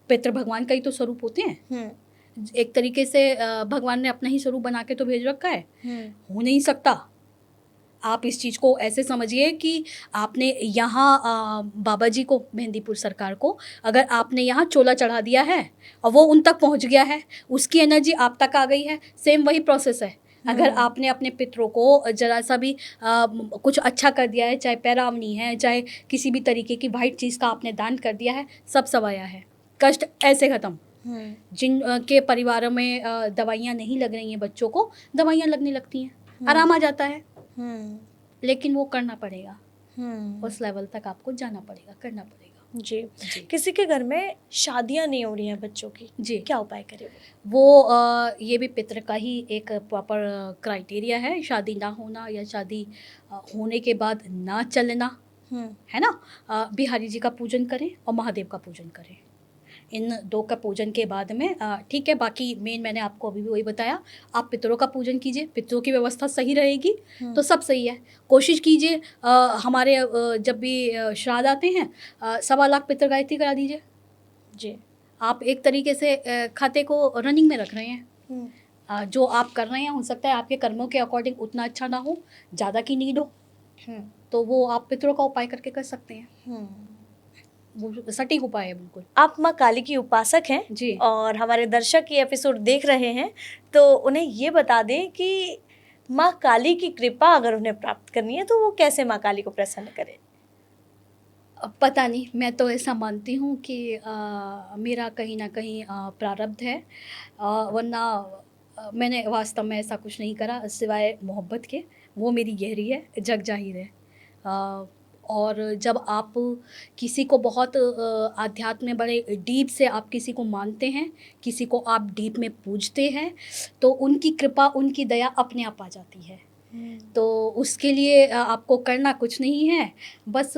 पितृ भगवान का ही तो स्वरूप होते हैं। एक तरीके से भगवान ने अपना ही स्वरूप बना के तो भेज रखा है, हो नहीं सकता। आप इस चीज़ को ऐसे समझिए कि आपने यहाँ बाबा जी को, मेहंदीपुर सरकार को, अगर आपने यहाँ चोला चढ़ा दिया है और वो उन तक पहुँच गया है, उसकी एनर्जी आप तक आ गई है, सेम वही प्रोसेस है। अगर आपने अपने पितरों को जरा सा भी कुछ अच्छा कर दिया है, चाहे पैरावनी है, चाहे किसी भी तरीके की वाइट चीज़ का आपने दान कर दिया है, सब सवाया है, कष्ट ऐसे ख़त्म। जिन के परिवारों में दवाइयाँ नहीं लग रही हैं, बच्चों को दवाइयाँ लगने लगती हैं, आराम आ जाता है, लेकिन वो करना पड़ेगा, उस लेवल तक आपको जाना पड़ेगा, करना पड़ेगा। जी। किसी के घर में शादियां नहीं हो रही हैं बच्चों की, जी, क्या उपाय करें? वो ये भी पितृ का ही एक प्रॉपर क्राइटेरिया है, शादी ना होना या शादी होने के बाद ना चलना, है ना। बिहारी जी का पूजन करें और महादेव का पूजन करें, इन 2 का पूजन के बाद में ठीक है। बाकी मेन मैंने आपको अभी भी वही बताया, आप पितरों का पूजन कीजिए, पितरों की व्यवस्था सही रहेगी तो सब सही है। कोशिश कीजिए हमारे जब भी श्राद्ध आते हैं 1.25 लाख पितर गायत्री करा दीजिए। जी, आप एक तरीके से खाते को रनिंग में रख रहे हैं। जो आप कर रहे हैं, हो सकता है आपके कर्मों के अकॉर्डिंग उतना अच्छा ना हो, ज़्यादा की नीड हो, तो वो आप पितरों का उपाय करके कर सकते हैं। वो सटीक उपाय है बिल्कुल। आप माँ काली की उपासक हैं जी, और हमारे दर्शक ये एपिसोड देख रहे हैं, तो उन्हें ये बता दें कि माँ काली की कृपा अगर उन्हें प्राप्त करनी है तो वो कैसे माँ काली को प्रसन्न करें? पता नहीं, मैं तो ऐसा मानती हूँ कि मेरा कहीं ना कहीं प्रारब्ध है, वरना मैंने वास्तव में ऐसा कुछ नहीं करा सिवाय मोहब्बत के, वो मेरी गहरी है, जग जाहिर है। और जब आप किसी को बहुत आध्यात्म में बड़े डीप से आप किसी को मानते हैं, किसी को आप डीप में पूजते हैं, तो उनकी कृपा, उनकी दया अपने आप आ जाती है। तो उसके लिए आपको करना कुछ नहीं है, बस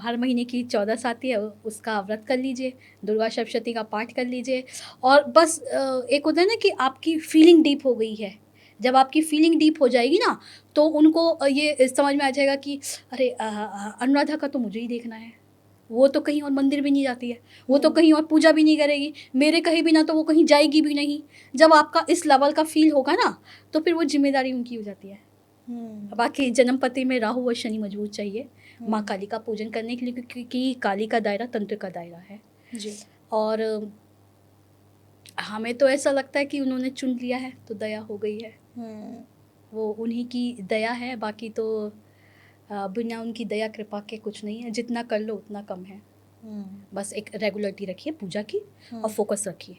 हर महीने की 14 आती है, उसका व्रत कर लीजिए, दुर्गा सप्तशती का पाठ कर लीजिए, और बस एक होता है ना कि आपकी फीलिंग डीप हो गई है। जब आपकी फीलिंग डीप हो जाएगी ना, तो उनको ये समझ में आ जाएगा कि अरे अनुराधा का तो मुझे ही देखना है, वो तो कहीं और मंदिर भी नहीं जाती है, वो तो कहीं और पूजा भी नहीं करेगी, मेरे कहीं भी ना तो वो कहीं जाएगी भी नहीं। जब आपका इस लेवल का फील होगा ना, तो फिर वो जिम्मेदारी उनकी हो जाती है। बाकी जन्मपति में राहु और शनि मजबूत चाहिए माँ काली का पूजन करने के लिए, क्योंकि काली का दायरा तंत्र का दायरा है जी। और हमें तो ऐसा लगता है कि उन्होंने चुन लिया है तो दया हो गई है, वो उन्हीं की दया है। बाकी तो बिना उनकी दया कृपा के कुछ नहीं है, जितना कर लो उतना कम है। बस एक रेगुलरिटी रखिए पूजा की और फोकस रखिए।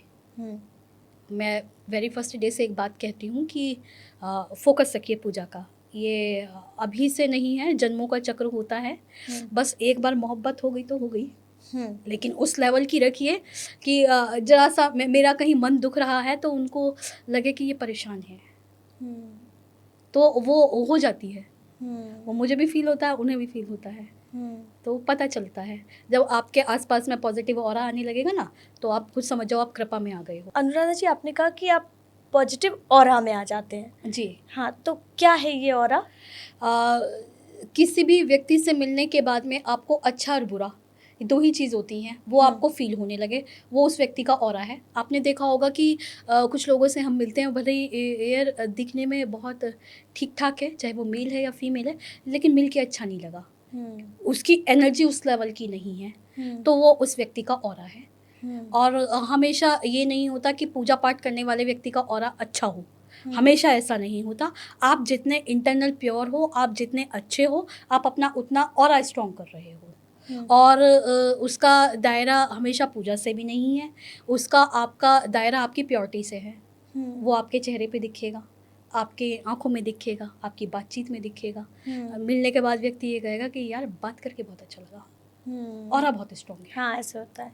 मैं वेरी फर्स्ट डे से एक बात कहती हूँ कि फोकस रखिए पूजा का, ये अभी से नहीं है, जन्मों का चक्र होता है। बस एक बार मोहब्बत हो गई तो हो गई, लेकिन उस लेवल की रखिए कि जरा सा मेरा कहीं मन दुख रहा है तो उनको लगे कि ये परेशान है, तो वो हो जाती है। वो मुझे भी फील होता है, उन्हें भी फील होता है, तो पता चलता है। जब आपके आसपास में पॉजिटिव ऑरा आने लगेगा ना, तो आप खुद समझ जाओ आप कृपा में आ गए हो। अनुराधा जी, आपने कहा कि आप पॉजिटिव ऑरा में आ जाते हैं। जी हाँ, तो क्या है ये ऑरा? किसी भी व्यक्ति से मिलने के बाद में आपको अच्छा और बुरा दो ही चीज़ होती हैं, वो आपको फील होने लगे, वो उस व्यक्ति का ऑरा है। आपने देखा होगा कि कुछ लोगों से हम मिलते हैं, भले ही एयर दिखने में बहुत ठीक ठाक है, चाहे वो मेल है या फीमेल है, लेकिन मिल के अच्छा नहीं लगा, उसकी एनर्जी उस लेवल की नहीं है, तो वो उस व्यक्ति का ऑरा है। और हमेशा ये नहीं होता कि पूजा पाठ करने वाले व्यक्ति का ऑरा अच्छा हो, हमेशा ऐसा नहीं होता। आप जितने इंटरनल प्योर हो, आप जितने अच्छे हो, आप अपना उतना ऑरा स्ट्रॉन्ग कर रहे हो। और उसका दायरा हमेशा पूजा से भी नहीं है, उसका आपका दायरा आपकी प्योरिटी से है। वो आपके चेहरे पे दिखेगा, आपके आंखों में दिखेगा, आपकी बातचीत में दिखेगा। मिलने के बाद व्यक्ति ये कहेगा कि यार बात करके बहुत अच्छा लगा, ऑरा बहुत स्ट्रॉन्ग है। हाँ, ऐसा होता है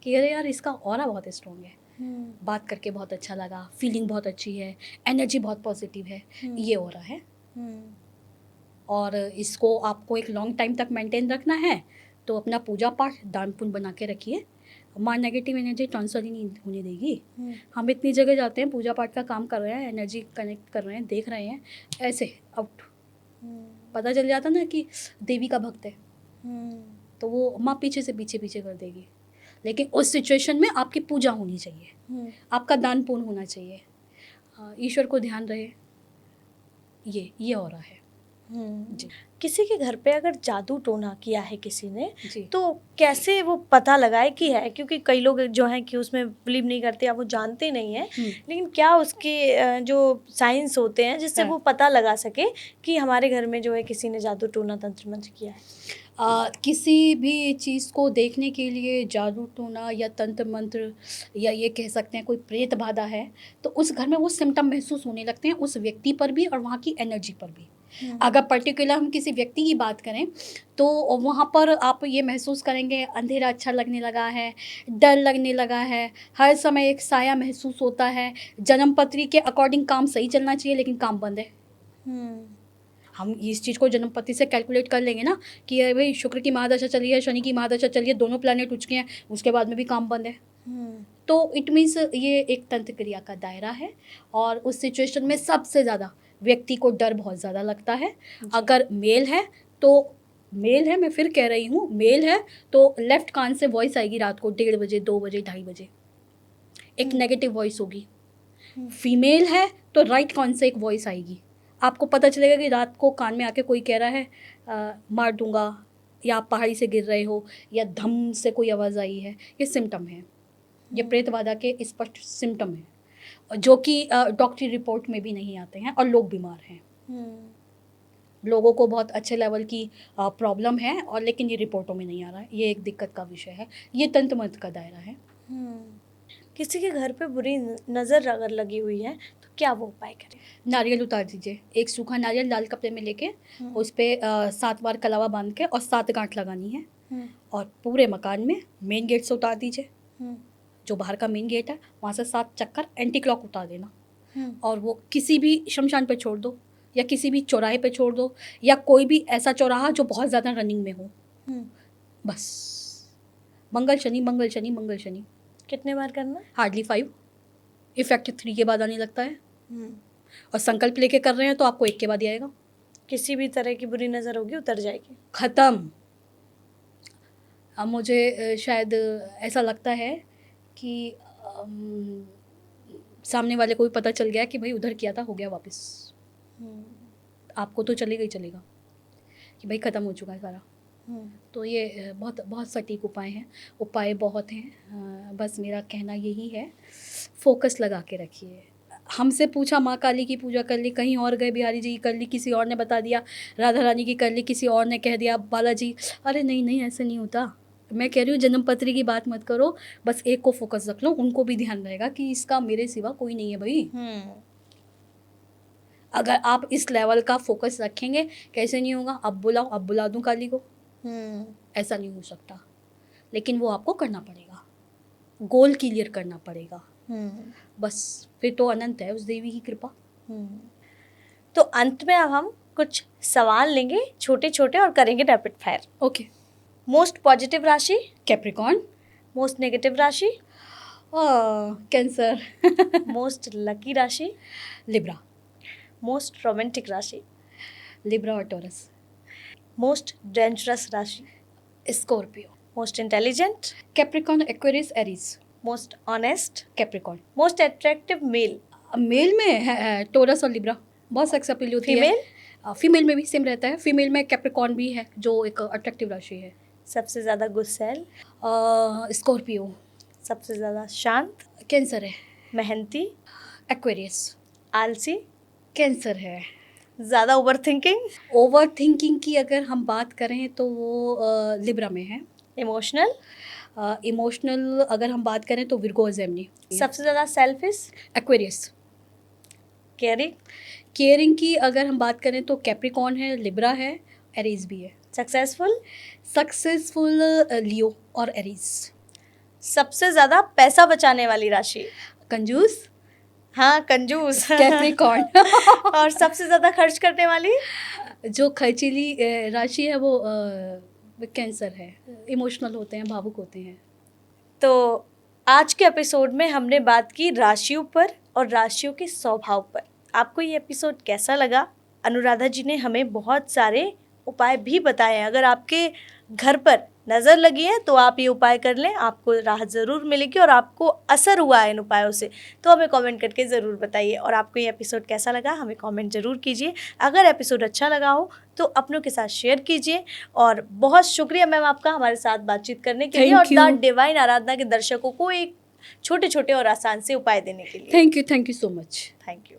कि अरे यार इसका ऑरा बहुत स्ट्रॉन्ग है, बात करके बहुत अच्छा लगा, फीलिंग बहुत अच्छी है, एनर्जी बहुत पॉजिटिव है, ये ऑरा है। और इसको आपको एक लॉन्ग टाइम तक मेंटेन रखना है तो अपना पूजा पाठ दान पुण्य बना के रखिए। माँ नेगेटिव एनर्जी ट्रांसफर ही नहीं होने देगी। हम इतनी जगह जाते हैं, पूजा पाठ का काम कर रहे हैं, एनर्जी कनेक्ट कर रहे हैं, देख रहे हैं, ऐसे आउट पता चल जाता ना कि देवी का भक्त है, तो वो माँ पीछे से पीछे पीछे कर देगी। लेकिन उस सिचुएशन में आपकी पूजा होनी चाहिए, आपका दान पुण्य होना चाहिए, ईश्वर को ध्यान रहे, ये हो रहा है। जी। किसी के घर पे अगर जादू टोना किया है किसी ने, जी। तो कैसे वो पता लगाए कि है? क्योंकि कई लोग जो हैं कि उसमें बिलीव नहीं करते या वो जानते नहीं हैं, लेकिन क्या उसके जो साइंस होते हैं जिससे वो पता लगा सके कि हमारे घर में जो है किसी ने जादू टोना तंत्र मंत्र किया है? किसी भी चीज़ को देखने के लिए जादू टोना या तंत्र मंत्र या ये कह सकते हैं कोई प्रेत बाधा है, तो उस घर में वो सिम्टम महसूस होने लगते हैं, उस व्यक्ति पर भी और वहाँ की एनर्जी पर भी। अगर पर्टिकुलर हम किसी व्यक्ति की बात करें तो वहाँ पर आप ये महसूस करेंगे अंधेरा अच्छा लगने लगा है, डर लगने लगा है, हर समय एक साया महसूस होता है। जन्मपत्री के अकॉर्डिंग काम सही चलना चाहिए लेकिन काम बंद है। हम इस चीज़ को जन्मपति से कैलकुलेट कर लेंगे ना कि भाई शुक्र की महादशा चली है, शनि की महादशा चली है, दोनों प्लैनेट उठ गए हैं, उसके बाद में भी काम बंद है। तो इट मीन्स ये एक तंत्र क्रिया का दायरा है और उस सिचुएशन में सबसे ज़्यादा व्यक्ति को डर बहुत ज़्यादा लगता है। अगर मेल है तो मेल है, मैं फिर कह रही हूँ, मेल है तो लेफ्ट कान से वॉइस आएगी रात को 1:30 बजे, 2 बजे, 2:30 बजे, एक नेगेटिव वॉइस होगी। फीमेल है तो राइट कान से एक वॉइस आएगी, आपको पता चलेगा कि रात को कान में आके कोई कह रहा है मार दूंगा, या आप पहाड़ी से गिर रहे हो, या धम से कोई आवाज़ आई है। ये सिम्टम है, ये प्रेतबाधा के स्पष्ट सिम्टम है जो कि डॉक्टरी रिपोर्ट में भी नहीं आते हैं और लोग बीमार हैं। लोगों को बहुत अच्छे लेवल की प्रॉब्लम है और लेकिन ये रिपोर्टों में नहीं आ रहा है, ये एक दिक्कत का विषय है। ये तंत्र मंत्र का दायरा है। किसी के घर पे बुरी नज़र अगर लगी हुई है तो क्या वो उपाय करें? नारियल उतार दीजिए, एक सूखा नारियल लाल कपड़े में लेके उस पर 7 बार कलावा बांध के और 7 गांठ लगानी है और पूरे मकान में मेन गेट से उतार दीजिए, जो बाहर का मेन गेट है वहाँ से 7 चक्कर एंटी क्लॉक उतार देना और वो किसी भी शमशान पे छोड़ दो या किसी भी चौराहे पे छोड़ दो या कोई भी ऐसा चौराहा जो बहुत ज़्यादा रनिंग में हो। बस मंगल शनि मंगल शनि मंगल शनि। कितने बार करना? हार्डली 5, इफेक्ट 3 के बाद आने लगता है। और संकल्प लेके कर रहे हैं तो आपको 1 के बाद ही आएगा। किसी भी तरह की बुरी नज़र होगी उतर जाएगी, ख़त्म। अब मुझे शायद ऐसा लगता है कि सामने वाले को भी पता चल गया कि भाई उधर किया था, हो गया वापस। आपको तो चलेगा ही चलेगा कि भाई ख़त्म हो चुका है सारा। तो ये बहुत बहुत सटीक उपाय हैं, उपाय बहुत हैं। बस मेरा कहना यही है, फोकस लगा के रखिए। हमसे पूछा माँ काली की पूजा कर ली, कहीं और गए बिहारी जी की कर ली, किसी और ने बता दिया राधा रानी की कर ली, किसी और ने कह दिया बालाजी। अरे नहीं नहीं, ऐसे नहीं होता। मैं कह रही हूँ जन्म पत्री की बात मत करो, बस एक को फोकस रख लो, उनको भी ध्यान रहेगा कि इसका मेरे सिवा कोई नहीं है भाई। अगर आप इस लेवल का फोकस रखेंगे, कैसे नहीं होगा, अब बुलाओ, अब बुला दूँ काली को, ऐसा नहीं हो सकता। लेकिन वो आपको करना पड़ेगा, गोल क्लियर करना पड़ेगा। बस फिर तो अनंत है उस देवी की कृपा। तो अंत में अब हम कुछ सवाल लेंगे छोटे छोटे और करेंगे rapid fire. Okay. Most positive राशि? कैप्रिकॉर्न। मोस्ट नेगेटिव राशि? कैंसर। मोस्ट लकी राशि? लिब्रा। मोस्ट रोमांटिक राशि? लिब्रा और टॉरस। मोस्ट डेंजरस राशि? Scorpio. Most intelligent? Capricorn, Aquarius, Aries. Most honest? Capricorn. Most attractive male? Male में है taurus और Libra, बहुत सेक्स अपील होती है। फीमेल? फीमेल में भी सेम रहता है। फीमेल में कैप्रिकॉर्न भी है जो एक अट्रैक्टिव राशि है। सबसे ज़्यादा गुस्सैल? स्कॉर्पियो। सबसे ज़्यादा शांत? कैंसर है। मेहनती? एक्वेरियस। आलसी? कैंसर है। ज़्यादा ओवर थिंकिंग? ओवर थिंकिंग की अगर हम बात करें तो वो लिब्रा में है। इमोशनल? इमोशनल अगर हम बात करें तो विर्गो और जेमिनी। सबसे ज़्यादा सेल्फिश? एक्वेरियस। केयरिंग? केयरिंग की अगर हम बात करें तो कैप्रिकॉर्न है, लिब्रा है, एरीज भी है। सक्सेसफुल? सक्सेसफुल लियो और एरीज। सबसे ज़्यादा पैसा बचाने वाली राशि? कंजूस। हाँ, कंजूस। कैप्रिकॉर्न। और सबसे ज़्यादा खर्च करने वाली? जो खर्चीली राशि है वो कैंसर है। इमोशनल होते हैं, भावुक होते हैं। तो आज के एपिसोड में हमने बात की राशियों पर और राशियों के स्वभाव पर। आपको ये एपिसोड कैसा लगा? अनुराधा जी ने हमें बहुत सारे उपाय भी बताए हैं। अगर आपके घर पर नज़र लगी है तो आप ये उपाय कर लें, आपको राहत ज़रूर मिलेगी और आपको असर हुआ है इन उपायों से तो हमें कमेंट करके ज़रूर बताइए। और आपको ये एपिसोड कैसा लगा हमें कमेंट ज़रूर कीजिए। अगर एपिसोड अच्छा लगा हो तो अपनों के साथ शेयर कीजिए। और बहुत शुक्रिया मैम आपका हमारे साथ बातचीत करने के लिए और द डिवाइन आराधना के दर्शकों को एक छोटे छोटे और आसान से उपाय देने के लिए। Thank you so much. Thank you.